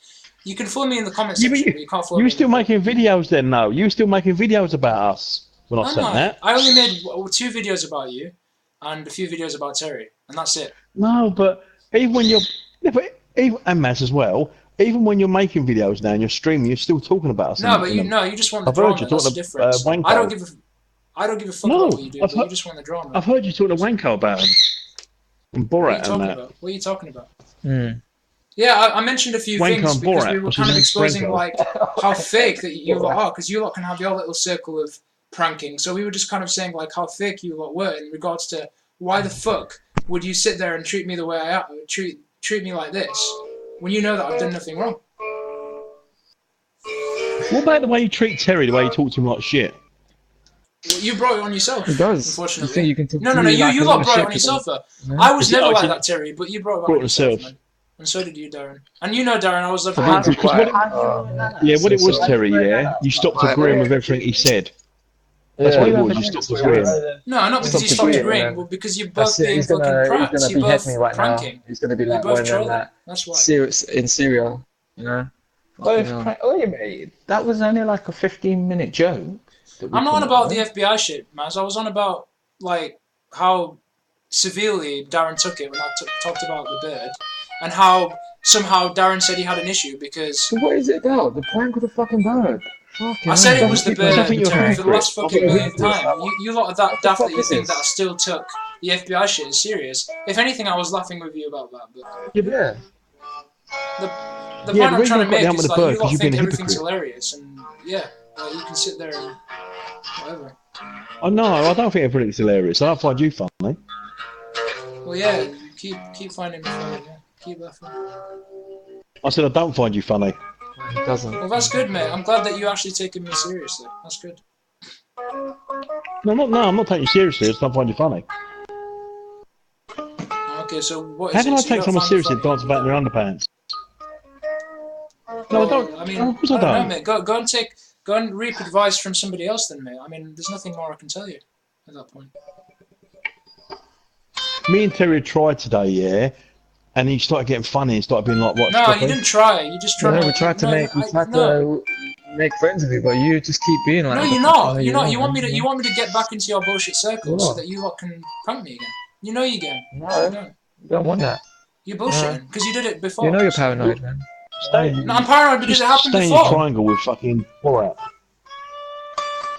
C: you can fool me in the comments section, but you can't fool me.
A: You were still making videos then, though. You were still making videos about us when I sent that.
C: I only made 2 videos about you, and a few videos about Terry, and that's it.
A: No, but even when you're... and Matt as well, even when you're making videos now and you're streaming, you're still talking about us.
C: No, but you just want the
A: I've heard
C: drama.
A: you
C: That's the
A: talking
C: difference.
A: Wanko.
C: I don't give a fuck
A: No,
C: about what you do,
A: I've
C: but you
A: heard-
C: just want the drama.
A: I've heard you talking to Wanko about him. And
C: What are you
A: Borat
C: talking
A: and that.
C: about? What are you talking about?
B: Mm.
C: Yeah, I mentioned a few
A: Wanko
C: things
A: and
C: because
A: Borat,
C: we were
A: which
C: kind of
A: is
C: exposing
A: Wanko.
C: like how fake that you lot are, because you lot can have your little circle of pranking. So we were just kind of saying like how fake you lot were in regards to why the fuck would you sit there and treat me the way I am, treat me like this when you know that I've done nothing wrong.
A: What about the way you treat Terry, the way you talk to him like shit?
C: Well, you brought it on yourself.
B: It does.
C: Unfortunately.
B: You think you can talk
C: No,
B: to me like
C: you
B: a
C: lot
B: little
C: brought it
B: shit
C: on
B: to
C: yourself,
B: them?
C: though.
B: No?
C: I was
A: Is it-
C: never
A: oh,
C: like
A: is it-
C: that, Terry, but you brought it
A: Brought
C: on yourself,
A: yourself.
C: man. And so did you, Darren. And you know, Darren, I was like,
B: So be quiet.
A: Yeah, what it was,
B: So-
A: Terry, yeah? You stopped
B: Right,
A: agreeing
B: right.
A: with everything he said. That's what it was, you stopped agreeing.
C: no, not because
B: Stop
C: you stopped
B: agreeing,
C: agreeing,
B: man.
C: but because you're
B: That's
C: both
B: it.
C: being
B: He's
C: fucking
B: gonna
C: pranks. You're
B: behead
C: both
B: me right
C: pranking.
B: now. He's gonna be
C: You're
B: like
C: both
B: when
C: trolling.
B: that
C: That's why.
B: in Syria, you know.
D: Well,
B: Fucking hell.
D: wait a minute. That was only like a 15-minute joke.
C: I'm not on about the FBI shit, Maz. I was on about, like, how severely Darren took it when I talked about the bird, and how somehow Darren said he had an issue because
B: So what is it about? The prank with the fucking bird. Fucking
C: I said
B: hell.
C: it was the
A: I
C: bird,
A: think you're
C: Terry, for the
A: hypocrite.
C: last fucking
B: I'm a
C: millionth
B: hypocrite.
C: time. You lot are that
B: What the
C: daft
B: fuck
C: that you
B: is
C: think
B: this?
C: that I still took the FBI shit as serious. If anything, I was laughing with you about that, but
B: Yeah.
C: the
A: Yeah,
C: point
A: the
C: I'm
A: reason
C: trying
A: I
C: to
A: got
C: make
A: down with
C: is
A: the
C: like
A: bird,
C: you
A: 'cause
C: lot
A: you've
C: think
A: been a
C: everything's
A: hypocrite.
C: hilarious, and yeah, like, you can sit there and whatever.
A: Oh, no, I don't think everything's hilarious. I don't find you funny.
C: Well, yeah, you keep finding me funny, yeah. Keep laughing.
A: I said I don't find you funny.
B: He doesn't.
C: Well, that's good, mate. I'm glad that you actually taken me seriously. That's good.
A: No, I'm not taking you seriously. I just don't find you funny.
C: Okay, so what is
A: How can
C: it?
A: I
C: So you
A: take
C: don't
A: someone
C: find me
A: seriously that
C: funny?
A: dance about in their underpants? No, I
C: Well,
A: don't.
C: I mean,
A: No, of course I
C: I don't know,
A: don't.
C: mate. Go and reap advice from somebody else then, mate. I mean, there's nothing more I can tell you at that point.
A: Me and Terry tried today, yeah, and he started getting funny and started being like, "What?"
C: No,
A: stop
C: you
A: it.
C: didn't try. You just tried
B: No,
C: to.
B: we tried to
C: no,
B: make
C: no.
B: make friends with you, but you just keep being like.
C: No,
B: what
C: you're
B: the fuck
C: not.
B: are
C: You're not. You want me
B: on,
C: to.
B: man?
C: You want me to get back into your bullshit circle so
B: What?
C: that you lot can prank me again. You know you can.
B: No,
C: You don't.
B: you don't want that.
C: You're bullshitting because you did it before.
B: You know you're paranoid, man.
A: Stay,
C: No, I'm paranoid because it happened
A: stay in your
C: before.
A: triangle with fucking Borat.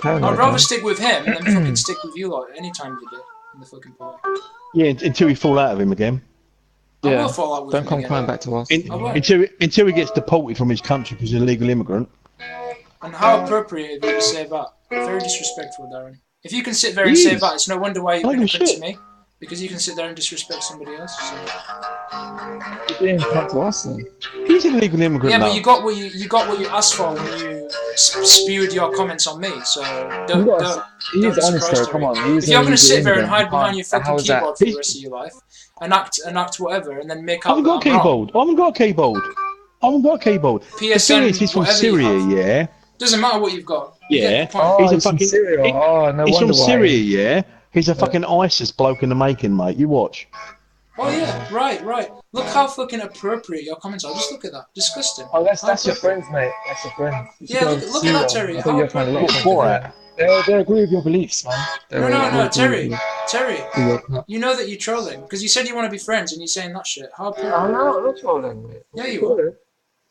B: Paranoid,
C: I'd rather
B: man.
C: stick with him than fucking stick with you lot any time you do in the fucking party.
A: Yeah, until we fall out of him again.
C: I
B: Yeah.
C: will fall out with
B: Don't
C: him
B: come
C: again.
B: crying back to us.
C: I won't.
A: Until he gets deported from his country because he's an illegal immigrant.
C: And how appropriate of you to say that. Very disrespectful, Darren. If you can sit there and
A: He
C: say
A: is.
C: that, it's no wonder why you've
A: I
C: been a
A: don't
C: cunt
A: give a
C: to me. Because you can sit there and disrespect somebody else. So.
B: You didn't come to us then.
A: He's an illegal immigrant
C: Yeah,
A: now.
C: but you got what you asked for when you spewed your comments on me. So don't.
B: He
C: Don't
B: is
C: be
B: honest
C: surprised,
B: though. Come
C: Terry.
B: on.
C: If you're gonna sit there and hide behind your
B: How
C: fucking
B: is that?
C: keyboard for the rest of your life and act whatever, and then make
A: I
C: out
A: haven't
C: that
A: got a
C: I'm wrong.
A: keyboard. I haven't got a keyboard. I haven't got a keyboard. The
C: PSN,
A: thing is, he's from
C: whatever you
A: Syria,
C: have.
A: yeah?
C: Doesn't matter what you've got. You
A: Yeah.
C: get the point.
B: Oh,
A: He's a
B: he's from
A: fucking-
B: Syria.
A: he-
B: Oh, no
A: He's
B: wonder
A: from
B: why.
A: Syria, yeah? He's a fucking ISIS bloke in the making, mate. You watch.
C: Oh yeah, right. Look how fucking appropriate your comments are. Just look at that. Disgusting.
B: Oh, that's
C: How
B: your
C: appropriate.
B: friends, mate. That's your friends. You should
C: Yeah,
B: go
C: look
B: to
C: at that,
B: Syria.
C: Terry.
B: I thought
C: How
B: you'd find a lot of
C: appropriate.
B: friends. They agree with your beliefs, man.
C: No, Terry. Terry,
B: I'm
C: you know that you're trolling because you said you want to be friends and you're saying that shit. How appropriate.
B: not trolling, mate.
C: Yeah, you are.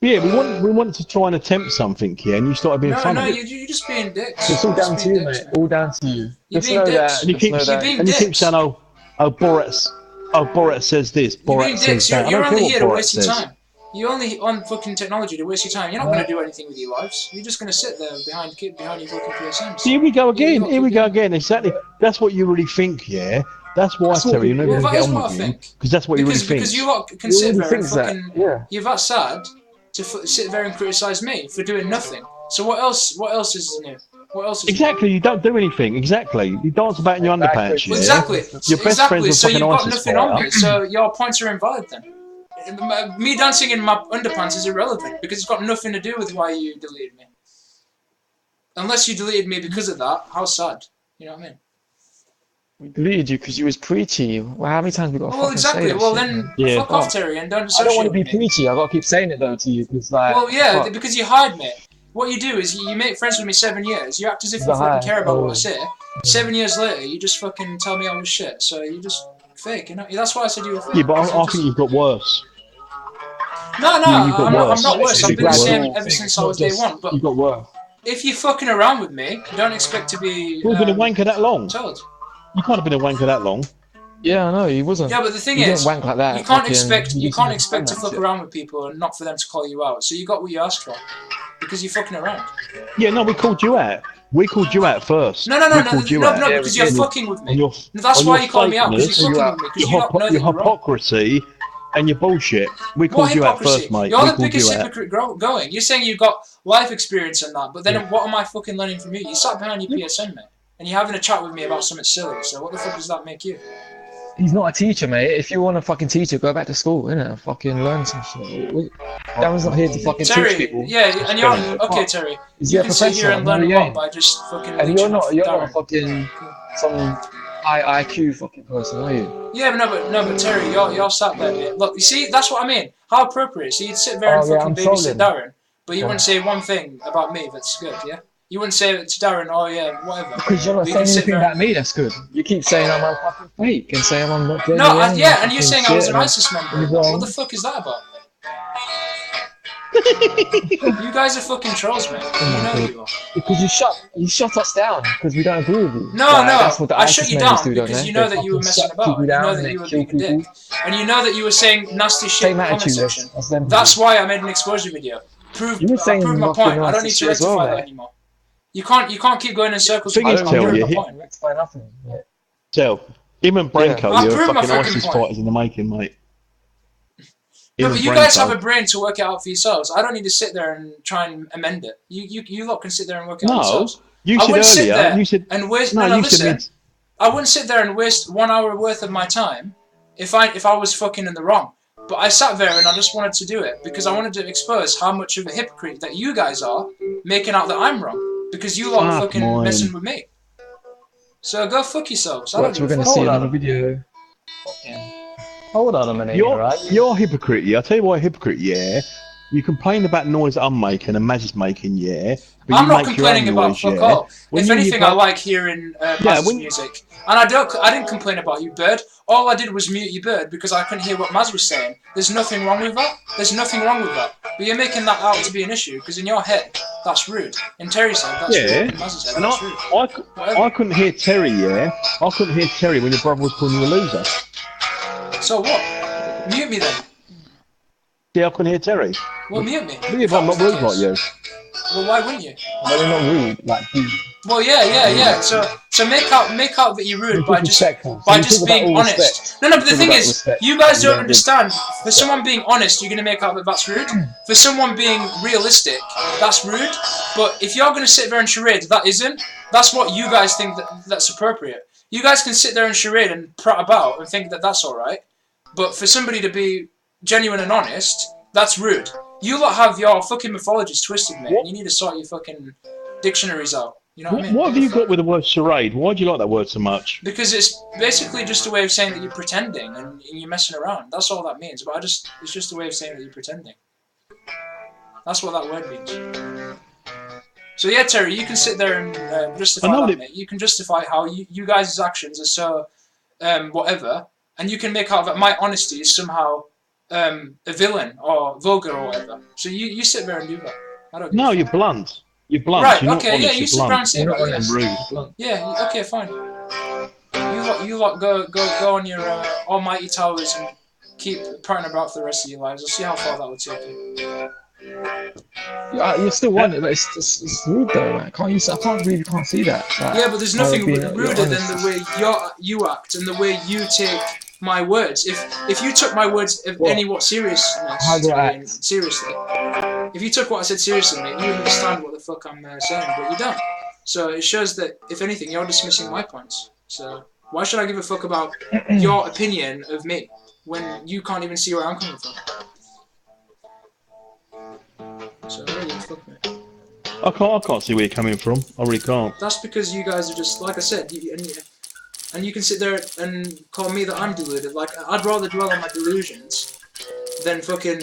A: Yeah, we wanted to try and attempt something here, and you started being
C: No,
A: funny.
C: you're just being dicks.
B: It's all
C: You're just
B: down to you,
C: being
B: mate.
C: dicks,
B: All down to you.
C: You're
B: Just
C: being
B: know
C: dicks.
B: that.
A: And you
B: Just
A: keep-
B: know
C: You're
B: that.
C: being
A: And you keep
C: dicks.
A: saying, Borat says this,
C: You're
A: Borat
C: being
A: says
C: dicks.
A: that. I
C: You're
A: don't
C: only
A: care
C: here to
A: what Borat
C: waste your
A: says.
C: time. You're only on fucking technology to waste your time. You're not going to do anything with your lives. You're just going to sit there behind your fucking PSMs.
A: Here we go again.
C: Yeah,
A: Here we go
C: yeah.
A: again. Exactly. That's what you really think, yeah? That's why,
B: That's what
A: Terry,
B: you-
A: you're never
C: Well,
A: going
C: that
A: to
C: is
A: get on
C: what
A: with
C: I
A: you.
C: think.
A: Because that's what you really think.
C: Because you lot can
B: You
C: sit
B: already
C: there and
B: think that,
C: fucking.
B: yeah.
C: You're that sad to sit there and criticise me for doing nothing. So what else? What else is new? What else is
A: Exactly, you don't do anything. Exactly. You dance about in your underpants,
C: Well,
A: yeah?
C: exactly.
A: Your best
C: exactly.
A: friend's a
C: So you've
A: fucking
C: got
A: ISIS
C: nothing on
A: fighter.
C: me. So your points are invalid then. Me dancing in my underpants is irrelevant because it's got nothing to do with why you deleted me. Unless you deleted me because of that, how sad. You know what I mean?
B: We deleted you because you was preachy. Well, how many times we got to
C: Well,
B: fucking say
C: exactly.
B: that
C: Well,
B: shit,
C: then
B: man?
A: Yeah.
C: fuck off, Terry, and don't
B: I
C: associate
B: don't want to be
C: with me.
B: preachy. I got to keep saying it though to you because like.
C: Well, yeah,
B: fuck.
C: because you hide me. What you do is you make friends with me 7 years. You act as if you
B: Because I
C: fucking care about what I
B: hide.
C: say. 7 years later, you just fucking tell me I was shit. So you just fake, you know? That's why I said you were fake.
A: Yeah, but
C: because
A: I think you've got worse.
C: No,
A: You got
C: I'm
A: worse.
C: not worse. I've been the
A: It's
C: same
B: gradual
C: ever
B: thing.
C: since
B: It's
C: I
B: not
C: was day
B: just
C: one. But
B: you got worse.
C: if you're fucking around with me, don't expect to be
A: You've been a wanker that long.
C: told.
A: You can't have been a wanker that long.
B: Yeah, I know he wasn't.
C: Yeah, but the thing
B: He
C: is,
B: didn't wank like that.
C: you can't
B: fucking-
C: expect
B: he
C: you
B: just
C: can't
B: didn't
C: expect to
B: understand
C: fuck
B: that shit.
C: around with people and not for them to call you out. So you got what you asked for because you're fucking around.
A: Yeah, no, we called you out. We called you out first.
C: No,
A: We called you out.
B: Yeah,
C: because
B: we
C: you're
B: did.
C: fucking with
A: On
C: me.
A: your,
C: That's
A: on
C: why
A: your
C: you call me out because
A: fakeness,
C: you're fucking
B: you
C: with me because
A: your,
C: you don't know that
A: your
C: you're wrong.
A: hypocrisy and your bullshit. We
C: What
A: called you out
C: hypocrisy?
A: first, mate.
C: You're
A: we
C: the
A: called
C: biggest
A: you out.
C: hypocrite going. You're saying you've got life experience and that, but then what am I fucking learning from you? You sat behind your PSN, mate, and you're having a chat with me about something silly. So what the fuck does that make you?
B: He's not a teacher, mate. If you want a fucking teacher, go back to school, innit? Fucking learn some shit. Darren's not here to fucking teach
C: Terry,
B: people.
C: yeah, and you're okay, Terry.
B: He's
C: You
B: your
C: can sit
B: professor.
C: here and
B: No,
C: learn a
B: he
C: lot
B: ain't.
C: by just fucking.
B: And
C: leeching
B: you're
C: off
B: not
C: Darren.
B: fucking some high IQ fucking person, are you?
C: Yeah, but but Terry, you're sat there, mate. Look, you see, that's what I mean. How appropriate. So you'd sit there and
B: Oh, yeah,
C: fucking
B: I'm
C: babysit
B: trolling.
C: Darren, but you
B: Yeah.
C: wouldn't say one thing about me that's good, yeah? You wouldn't say to Darren, oh yeah, whatever.
B: Because you're not
C: You
B: saying
C: can sit
B: anything
C: there-
B: about me that's good. You keep saying I'm a fucking fake and saying I'm not genuine.
C: No, yeah, and
B: fucking
C: you're saying I was an
B: shit
C: ISIS member.
B: you're wrong.
C: What the fuck is that about? You guys are fucking trolls, man. You know you are.
B: Because you shut us down because we don't agree with you.
C: No,
B: Like,
C: no,
B: that's what the
C: I
B: ISIS
C: shut you
B: members
C: down
B: do, don't
C: because
B: they?
C: you know
B: They
C: that you were
B: fucking
C: messing
B: shut
C: about.
B: people
C: You know
B: down
C: that
B: and
C: you
B: they
C: were
B: kill
C: being a dick.
B: people.
C: And you know that you were saying nasty shit in
B: Same
C: the comment
B: attitude,
C: section.
B: that's them.
C: That's why I made an exposure video.
B: You were
C: I
B: saying
C: proved my
B: fucking
C: point. I don't
B: nasty
C: need to
B: shit as well,
C: rectify that
B: mate.
C: anymore. You can't keep going in circles.
A: Thing
C: with
A: is,
C: me.
B: I
C: I
A: Tell
C: proved
A: you,
C: my
A: he-
C: point.
B: rectify nothing. Yeah.
A: Tell him and Branko,
C: I've
A: you're
C: proved my
A: fucking
C: fucking
A: ISIS
C: point.
A: fighters in the making, mate.
C: No,
A: Him
C: but
A: and
C: you guys
A: Branko.
C: have a brain to work it out for yourselves. I don't need to sit there and try and amend it. You lot can sit there and work it out
A: No,
C: yourselves.
A: you
C: I
A: said
C: wouldn't sit
A: earlier.
C: there
A: You said
C: and waste.
A: no.
C: No,
A: You
C: listen.
A: said
C: I wouldn't sit there and waste 1 hour worth of my time if I was fucking in the wrong. But I sat there and I just wanted to do it because I wanted to expose how much of a hypocrite that you guys are, making out that I'm wrong because you lot are
A: Fuck
C: fucking
A: mine.
C: messing with me. So go fuck yourselves. I
B: Right,
C: don't
B: so we're
C: give a
B: gonna
C: fuck.
B: see
D: Hold on.
B: another video.
D: Hold on a minute,
A: you're
D: right?
A: you're a hypocrite. Yeah, I'll tell you why hypocrite. Yeah, you complain about noise that I'm making and Maz is making. Yeah, but
C: I'm
A: you
C: not
A: make your own
C: complaining about
A: noise,
C: fuck
A: yeah?
C: all.
A: When
C: If
A: you
C: anything,
A: hear
C: I like hearing Maz's
A: when-
C: music, and I didn't complain about you, Bird. All I did was mute you, Bird, because I couldn't hear what Maz was saying. There's nothing wrong with that. There's nothing wrong with that. But you're making that out to be an issue because in your head that's rude. In Terry's head, that's
A: Yeah,
C: rude. In Maz's head,
A: and
C: that's rude.
A: I couldn't hear Terry. Yeah, I couldn't hear Terry when your brother was calling you a loser.
C: So what? Mute me then.
A: Yeah, I couldn't hear Terry.
C: Well, mute me.
A: Me, if I'm not rude like you.
C: Well, why wouldn't you?
B: But they're not rude, like you.
C: Well, yeah. So make out that you're rude by just
B: Respectful. So
C: by
B: you
C: just
B: talk about
C: being
B: all
C: honest.
B: respect.
C: No, but the
B: Talk
C: thing
B: about
C: is,
B: respect.
C: you guys don't
B: Yeah,
C: understand. For someone being honest, you're gonna make out that that's rude. For someone being realistic, that's rude. But if you're gonna sit there and charade, that isn't. That's what you guys think that's appropriate. You guys can sit there and charade and prat about and think that that's all right. But for somebody to be genuine and honest, that's rude. You lot have your fucking mythologies twisted, mate.
A: What?
C: You need to sort your fucking dictionaries out. You know what I mean?
A: What have you got with the word charade? Why do you like that word so much?
C: Because it's basically just a way of saying that you're pretending and you're messing around. That's all that means. But it's just a way of saying that you're pretending. That's what that word means. So yeah, Terry, you can sit there and justify that, mate. You can justify how you guys' actions are so whatever, and you can make out that my honesty is somehow a villain or vulgar or whatever. So you sit there and do that. I don't.
A: No, you're blunt. You're blunt.
C: Right.
A: You're not
C: Okay.
A: honest,
C: Yeah. You
A: you're
C: sit there
A: blunt.
C: and say
B: You're
C: that.
B: not
C: Yes.
B: honest.
A: Rude.
C: Yeah. Okay. Fine. You lot go on your almighty towers and keep prattling about for the rest of your lives. I'll see how far that will take you.
B: You still want it, but it's rude though, man. Can't you? I can't see that. Like,
C: Yeah, but there's nothing
B: being-
C: ruder
B: you're
C: than
B: honest.
C: the way you act and the way you take my words. If you took my words of
B: What?
C: any seriousness,
B: How do I act?
C: seriously, if you took what I said seriously, mate, you understand what the fuck I'm saying, but you don't. So it shows that if anything, you're dismissing my points. So why should I give a fuck about your opinion of me when you can't even see where I'm coming from? So really, fuck me.
A: I can't see where you're coming from. I really can't.
C: That's because you guys are just, like I said, and you can sit there and call me that I'm deluded. Like, I'd rather dwell on my delusions than fucking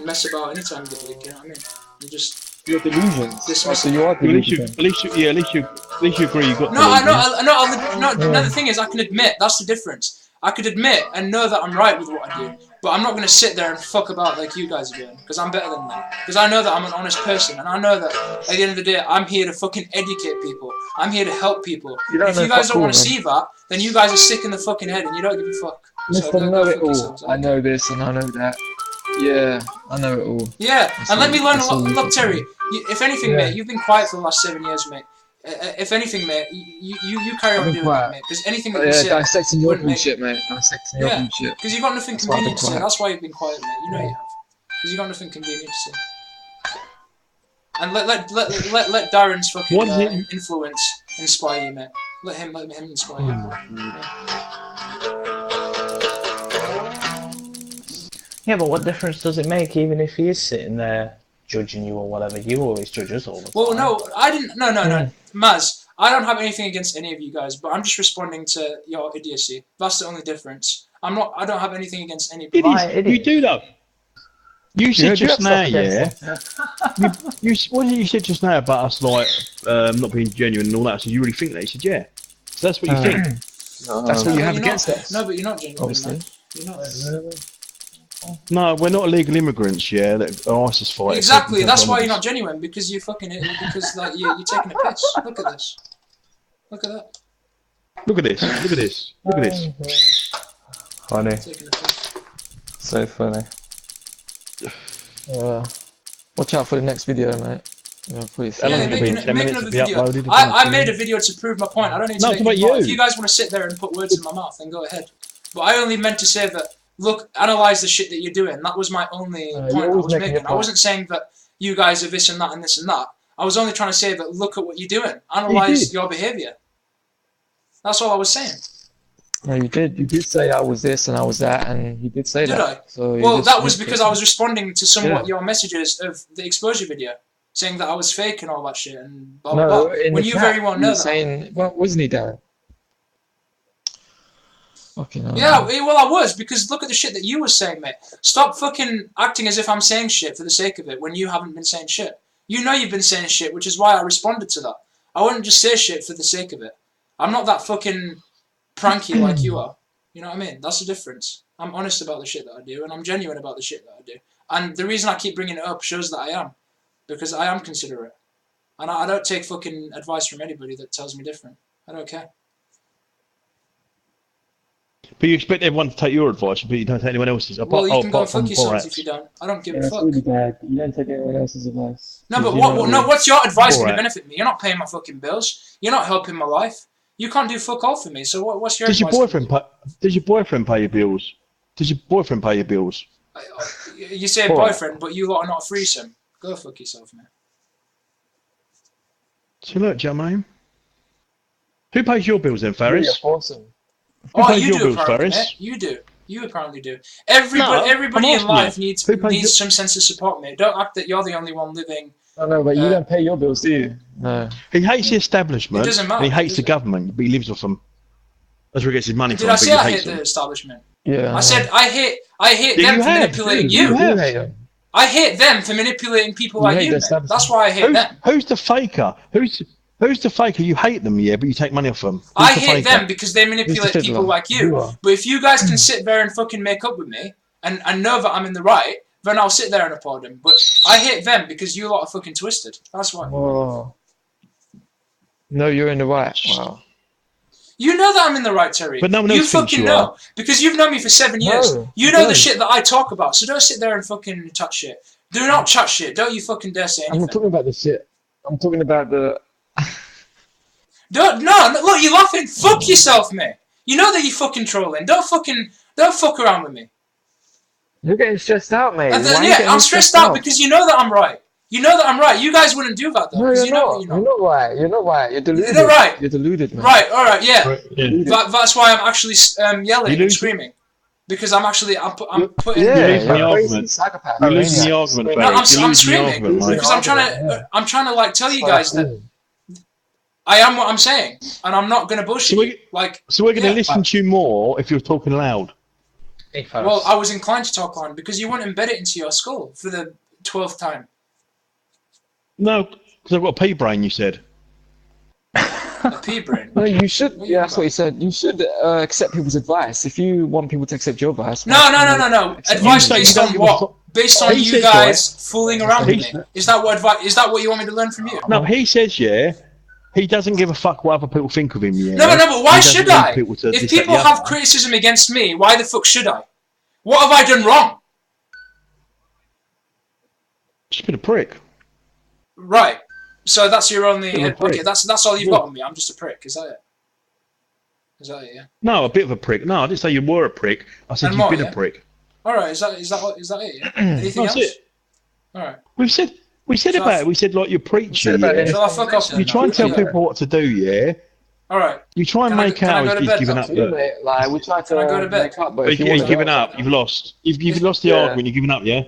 C: mess about anytime you get you know what I mean? You just...
B: Your delusions.
C: Dismiss
B: So you are
A: At least you
B: delusional.
A: agree you got
C: No,
A: delusions.
C: no, the thing is, I can admit, that's the difference. I could admit and know that I'm right with what I do, but I'm not going to sit there and fuck about like you guys are doing, because I'm better than that. Because I know that I'm an honest person, and I know that at the end of the day, I'm here to fucking educate people. I'm here to help people. And if you guys don't want to see that, then you guys are sick in the fucking head, and you don't give a fuck. So
B: Mr. Know It
C: fuck
B: All.
C: yourselves.
B: I know this and I know that. Yeah, I know it all.
C: Yeah, and let me learn a
B: that's
C: lot.
B: all you
C: Look,
B: got.
C: Terry, if anything,
B: Yeah.
C: mate, you've been quiet for the last 7 years, mate. If anything, mate, you carry on
B: I've been
C: doing
B: quiet.
C: that, mate. Because anything that you
B: Yeah,
C: say
B: dissecting your
C: wouldn't make
B: bullshit, mate. Dissecting your
C: Yeah.
B: bullshit.
C: Because you've got nothing
B: That's why I've
C: convenient
B: been
C: to say.
B: quiet.
C: That's why you've been quiet, mate. You know you have. Because you've got nothing convenient to say. And let Darren's fucking
A: What is it?
C: influence inspire you, mate. Let him inspire you.
D: Yeah, but what difference does it make, even if he is sitting there judging you or whatever? You always judge us all the time.
C: Well, no, I didn't. No, Maz. I don't have anything against any of you guys, but I'm just responding to your idiocy. That's the only difference. I don't have anything against anybody.
A: You do though. You said just now, yeah. What did you said just now about us, like not being genuine and all that? So you really think that? He said, yeah. So that's what you think.
B: That's what you have against us.
C: No, but you're not genuine.
B: Obviously.
C: Man. You're not.
A: No, we're not illegal immigrants, yeah. That are ISIS fighters.
C: Exactly. That's why you're not genuine, because you're fucking because like you're taking a piss. Look at this. Look at that.
A: Look at this. Look at this. Look at this.
B: Funny.
C: Taking a piss.
B: So funny. Watch out for the next video, mate. Yeah, please.
A: How long
C: Yeah,
A: has it been? 10
C: make
A: minutes
C: another
A: to be
C: video.
A: uploaded?
C: I made a video to prove my point. I don't need to
A: No,
C: make
A: it's about
C: any more.
A: you.
C: If you guys want to sit there and put words in my mouth, then go ahead. But I only meant to say that, look, analyze the shit that you're doing. That was my only point I was making. I wasn't saying that you guys are this and that and this and that. I was only trying to say that, look at what you're doing. Analyze your behaviour. That's all I was saying.
B: No, you did. You did say I was this and I was that, and you did say
C: Did
B: that.
C: I?
B: So
C: Well, that was because I was responding to somewhat
B: Yeah.
C: your messages of the exposure video, saying that I was fake and all that shit and blah blah
B: No,
C: blah.
B: in
C: When
B: the
C: you
B: chat,
C: very well know
B: were
C: that.
B: saying, well, wasn't he, Darren? Fucking hell.
C: Yeah, well, I was, because look at the shit that you were saying, mate. Stop fucking acting as if I'm saying shit for the sake of it when you haven't been saying shit. You know you've been saying shit, which is why I responded to that. I wouldn't just say shit for the sake of it. I'm not that fucking pranky like you are. You know what I mean? That's the difference. I'm honest about the shit that I do, and I'm genuine about the shit that I do. And the reason I keep bringing it up shows that I am. Because I am considerate. And I don't take fucking advice from anybody that tells me different. I don't care.
A: But you expect everyone to take your advice, but you don't take anyone else's.
C: Well, you can go
A: apart from
C: fuck yourselves
A: Borat.
C: if you don't. I don't give
B: Yeah,
C: a
B: that's
C: fuck.
B: really bad. You don't take anyone else's advice.
C: No, but
A: You
C: what?
A: know,
C: What's your advice going to
A: Borat.
C: benefit me? You're not paying my fucking bills. You're not helping my life. You can't do fuck all for me. So what's your
A: Does your
C: advice?
A: boyfriend pay? Does your boyfriend pay your bills? Does your boyfriend pay your bills?
C: You say
A: Borat.
C: boyfriend, but you lot are not a threesome. Go fuck yourself, man.
A: So look, do you know what I mean? Who pays your bills then, Faris?
B: Awesome.
A: Who
C: Oh,
A: pays
C: you
A: your
C: do
A: bills,
C: apparently,
A: Faris?
C: mate. You do. You apparently do. Everybody
A: I'm
C: in life
A: asking you.
C: needs
A: Who pays your-
C: some sense of support, mate. Don't act that you're the only one living.
B: No, but you don't pay your bills, do you? No.
A: He hates the establishment.
C: It doesn't matter,
A: And he hates
C: does
A: the
C: it?
A: government, but he lives off them. That's where he gets his money
C: Did
A: from.
C: I
A: but
C: say
A: he
C: I
A: hates
C: hate the
A: them.
C: establishment?
B: Yeah.
C: I said I hate
A: Yeah,
C: them
A: you
C: for
A: have.
C: manipulating
A: You
C: you.
A: have.
B: hate him.
C: I hate them for manipulating people
B: You
C: like
B: hate
C: you.
B: the
C: mate.
B: establishment.
C: That's why I hate them.
A: Who's the faker? Who's the faker? You hate them, yeah, but you take money off them. Who's
C: I
A: the
C: hate
A: faker?
C: them because they manipulate
B: fiddler?
C: people like
B: You
C: you.
B: are.
C: But if you guys can sit there and fucking make up with me and know that I'm in the right, then I'll sit there and applaud them. But I hate them because you lot are fucking twisted. That's why.
B: Whoa. No, you're in the right. Wow.
C: You know that I'm in the right, Terry.
A: But no one
C: you
A: else thinks
C: fucking
A: you
C: know.
A: are.
C: Because you've known me for 7 years.
B: No,
C: You
B: I
C: know the
B: don't.
C: shit that I talk about. So don't sit there and fucking chat shit. Do not chat shit. Don't you fucking dare say
B: I'm
C: anything.
B: not talking about the shit. I'm talking about the.
C: No, look, you're laughing. Fuck yourself, mate. You know that you're fucking trolling. Don't fuck around with me.
B: You're getting stressed out, mate.
C: And
B: Why
C: then,
B: are you
C: yeah,
B: getting
C: I'm stressed out because you know that I'm right. You know that I'm right. You guys wouldn't do that though.
B: No,
C: Because
B: you're
C: you know
B: not.
C: that you're
B: You're not right. You're not right. You're deluded.
C: not right.
B: You're deluded, man.
C: Right, alright, yeah.
A: Yeah.
C: That's why I'm actually yelling
A: You
C: and
A: lose-
C: screaming. Because I'm putting...
B: Yeah,
A: You're losing the
B: you're a crazy
A: argument.
B: psychopath.
A: You're losing the
B: maniac.
A: argument,
C: No,
A: Faris. You're
C: I'm
A: losing the
C: screaming.
A: argument, mate.
C: Because I'm trying to like tell you guys that I am what I'm saying. And I'm not going to bullshit you. Like,
A: So we're going to
C: yeah.
A: listen to you more if you're talking loud.
D: Hey, Faris.
C: Well, I was inclined to talk on because you wouldn't embed it into your skull for the 12th time.
A: No, because I've got a pea brain, you said.
C: A pea brain.
B: No, you should.
C: What
B: Yeah,
C: you
B: that's what he said. You should accept people's advice. If you want people to accept your advice.
C: No. Advice based on what? Based on
A: He
C: you
A: says,
C: guys fooling around with
A: He-
C: me. Is that what advice? Is that what you want me to learn from you?
A: No, he says, yeah, he doesn't give a fuck what other people think of him, yeah.
C: No, but why
A: He doesn't
C: should
A: want
C: I?
A: people to
C: If
A: this, that,
C: people
A: the
C: have
A: other.
C: criticism against me, why the fuck should I? What have I done wrong?
A: Just been a prick.
C: Right. So that's your only.
A: You're a
C: Okay,
A: prick.
C: that's all you've got on me. I'm just a prick. Is that it? Is that it? Yeah.
A: No, a bit of a prick. No, I didn't say you were a prick. I said
C: And
A: you've
C: more,
A: been
C: yeah?
A: a prick.
C: All right. Is that it? Yeah. Anything
A: That's
C: else?
A: it.
C: All right.
A: We said
C: So
A: about it. We said like you're preaching.
B: about
A: Yeah.
B: it.
C: Shall I fuck off?
A: You try and tell people what to do. Yeah.
C: All right.
A: You try and
C: Can I-
A: make
C: can I
A: out
C: go to
A: he's
C: bed
A: given
C: now?
A: up.
B: Yeah, mate, like we tried to
C: Can I go to bed?
B: make up, but if you
A: You've
B: want
A: given up. You've lost. You've lost the
B: Yeah.
A: argument. You've given up. Yeah.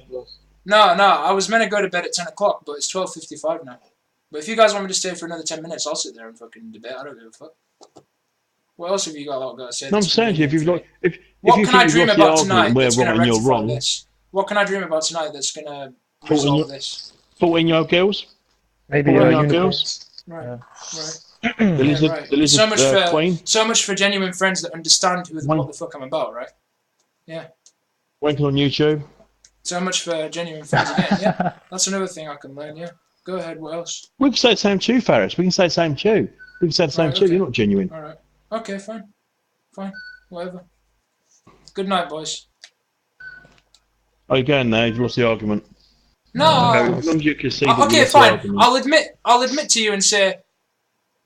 C: No. I was meant to go to bed at 10 o'clock, but it's 12:55 now. But if you guys want me to stay for another 10 minutes, I'll sit there and fucking debate. I don't give a fuck. What else have you got to say?
A: No, I'm
C: that's
A: saying to you, if you've
C: convenient
A: lost, if
C: What
A: you
C: can
A: think
C: I
A: you've
C: dream
A: lost the
C: about
A: argument
C: tonight
A: and we're
C: that's going
A: right
C: to
A: and you're
C: rectify
A: wrong,
C: this? What can I dream about tonight that's going to
A: 14
C: resolve this?
A: 14-year-old girls,
B: maybe
A: 14-year-old girls,
C: Right. Right.
A: the lizard,
C: right.
A: the lizard
C: So much for
A: queen,
C: so much for genuine friends that understand what the fuck I'm about, right?
A: wanking on YouTube.
C: So much for genuine friends again. Yeah, that's another thing I can learn. Yeah. Go ahead. What else?
A: We can say the same to you, Faris. We can say the same to you. We can say the same
C: Right,
A: to you.
C: okay.
A: You're not genuine.
C: All right. Okay. Fine. Whatever. Good night, boys.
A: Oh, you're going now. You've lost the argument.
C: No.
A: Okay, as long as you can see that you
C: Okay,
A: lost the
C: fine.
A: argument.
C: I'll admit to you and say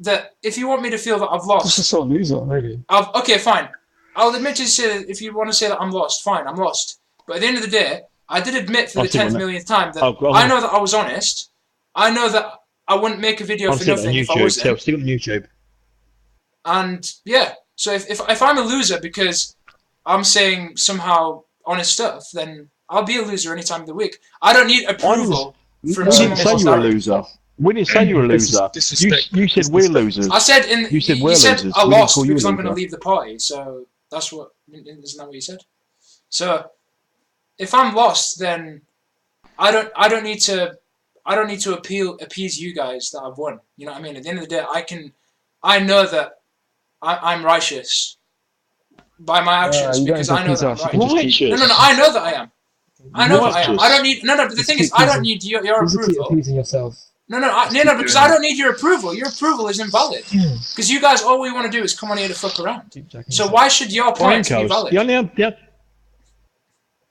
C: that if you want me to feel that I've
B: Just a
C: lost,
B: sort of loser, really.
C: okay, fine. I'll admit to you say if you want to say that I'm lost, fine, I'm lost. But at the end of the day, I did admit for
A: I'll
C: the
A: see what
C: 10th
A: that-
C: millionth time that
A: Oh, go on.
C: I know that I was honest. I know that I wouldn't make a video
A: I'll
C: for
A: see it on
C: nothing if I
A: YouTube.
C: wasn't.
A: Stick it on YouTube.
C: And yeah, so if I'm a loser because I'm saying somehow honest stuff, then I'll be a loser any time of the week. I don't need approval from
A: We
C: someone
A: didn't say
C: called
A: you were a
C: Darren.
A: loser. We didn't say you were a loser. You said we're losers.
C: I said
A: You said we're
C: you said
A: losers.
C: I
A: We didn't
C: lost
A: call you a
C: because I'm going to
A: loser.
C: leave the party. So that's what isn't that what you said? So if I'm lost, then I don't need to appease you guys that I've won. You know what I mean? At the end of the day, I know that I'm righteous by my actions
B: you don't
C: because
B: need
C: I
B: to
C: know
B: appease
C: that I'm
B: us, you
C: right.
B: can just keep-
A: Righteous.
C: No, I know that I am. I know that I am.
A: Righteous.
C: I don't need but the thing is, I don't need your approval.
B: appeasing yourself.
C: No, because I don't need your approval. Your approval is invalid. Because you guys, all we want to do is come on here to fuck around. So why should your points be
A: Brancos.
C: valid?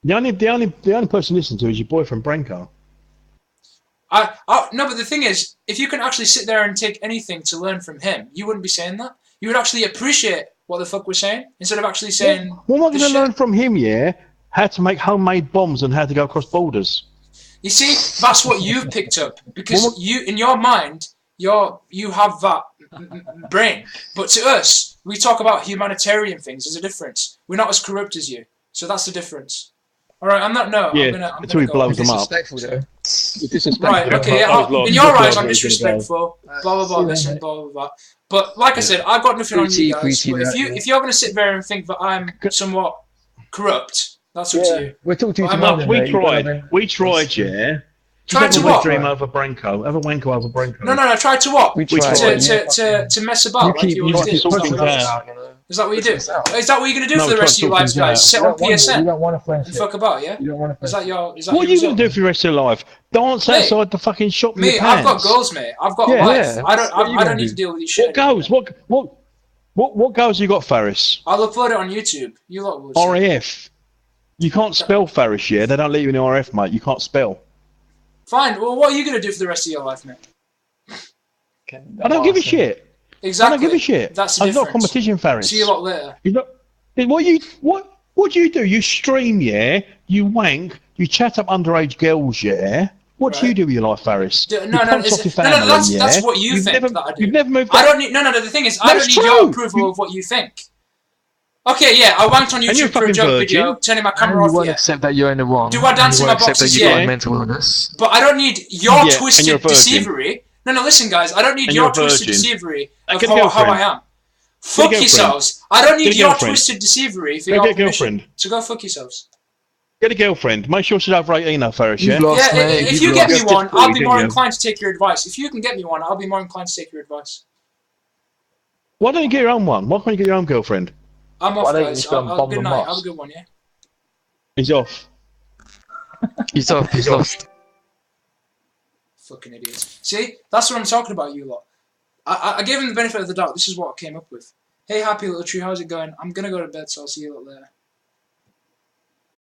A: The only person listening to is your boyfriend Branko.
C: No, but the thing is, if you can actually sit there and take anything to learn from him, you wouldn't be saying that. You would actually appreciate what the fuck we're saying instead of actually saying.
A: Well, what am I
C: this
A: going to
C: shit.
A: learn from him? Yeah, how to make homemade bombs and how to go across borders.
C: You see, that's what you've picked up because you, in your mind, you have that brain. But to us, we talk about humanitarian things. There's a difference. We're not as corrupt as you, so that's the difference. All right, I'm not. No,
A: Yeah,
C: I'm gonna
A: until he
C: go.
A: blows them up.
B: Disrespectful, though. You're disrespectful.
C: Right, okay, yeah,
A: I was lost.
C: in your
A: Good
C: eyes
A: job,
C: I'm
A: mate, good
C: disrespectful, blah blah blah,
B: See
C: this
B: that,
C: and blah blah blah. But like I said, I've got nothing on you guys.
B: Preachy,
C: But
B: that, yeah.
C: if you're gonna sit there and think that I'm somewhat corrupt, that's up to you.
B: We'll talk to you
C: I'm
B: tomorrow.
C: not-
A: We tried, yeah.
C: Tried
A: Just
C: to
A: have a
C: what?
A: dream over Branko. Have a wanko over Branko.
C: No, try to what?
B: We
A: tried.
C: To mess about like you always do. Is
A: sorting
C: that
A: out.
C: is that what you do? Is that what you're gonna do
A: No,
C: for the
A: we
C: rest of
A: tried
C: your lives,
A: sorting
C: guys?
A: out.
C: Sit on PSN
B: You don't want a
C: and
B: friendship.
C: fuck about, yeah?
B: You don't want a
C: Is
B: friendship.
C: that your? Is that
A: What are
C: your
A: you going to do
C: result?
A: for the rest of your life? Dance
C: Mate,
A: outside the fucking shop with
C: Mate,
A: your
C: I've
A: pants?
C: got goals, mate. I've got a
A: Yeah,
C: life.
B: yeah.
C: I don't.
B: What are you
C: I don't
B: gonna
C: need
B: do?
C: to deal with these shit.
A: What goals? What goals you got, Faris?
C: I'll upload it on YouTube. You lot will. see.
A: RAF. You can't spell Faris, yeah? They don't let you in the RF, mate. You can't spell.
C: Fine. Well, what are you gonna do for the rest of your life, mate?
A: I don't give a shit.
C: Exactly.
A: I don't give a shit.
C: That's the
A: I'm not a
C: difference.
A: competition, Faris.
C: See you lot later.
A: You're not. What do you do? You stream, yeah? You wank. You chat up underage girls, yeah? What do you
C: Right.
A: do with your life, Faris?
C: No,
A: You
C: no,
A: punch
C: is
A: off
C: it-
A: your
C: no,
A: family,
C: that's
A: yeah?
C: what you
A: You've
C: think
A: never,
C: that I do.
A: You've never moved.
C: I don't need. No. The thing is, I
A: That's
C: don't need your
A: true.
C: approval of what you think. Okay, yeah, I wanked on
A: you're a
C: YouTube for a
A: fucking
C: joke
A: virgin.
C: video, turning my
B: And
C: camera
B: you
C: off.
B: won't
C: Yeah.
B: accept that you're in the wrong.
C: Do I dance
B: and you
C: in
B: won't
C: my
B: accept that
C: boxes?
B: you've got
C: Yeah.
B: a mental illness.
C: But I don't need your
A: Yeah, and
C: twisted
A: you're a virgin.
C: deceivery. No, listen, guys. I don't need
A: And
C: your
A: you're a
C: twisted
A: virgin.
C: deceivery
A: Get
C: of
A: a
C: how I
A: girlfriend.
C: am. Fuck
A: girlfriend.
C: yourselves. I don't need
A: Get a
C: your
A: girlfriend.
C: twisted deceivery for
A: Go
C: your
A: get a
C: permission.
A: girlfriend.
C: So go fuck yourselves.
A: Get a girlfriend. Make sure she's over 18 now, Faris, yeah?
B: You've lost,
C: Yeah,
B: mate.
C: if
B: You've
C: you get me
B: lost.
C: one, I'll be
A: didn't
C: more
A: you?
C: inclined to take your advice. If you can get me one, I'll be more inclined to take your advice.
A: Why don't you get your own one? Why can't you get your own girlfriend?
C: I'm
D: Why
C: off,
D: don't you
C: guys.
D: just go and bomb
C: Good
D: the
C: night.
D: mosque?
C: Have a good one, yeah?
A: He's off.
B: He's off. He's lost.
C: Fucking idiots. See? That's what I'm talking about, you lot. I gave him the benefit of the doubt. This is what I came up with. Hey, happy little tree, how's it going? I'm gonna go to bed, so I'll see you lot later.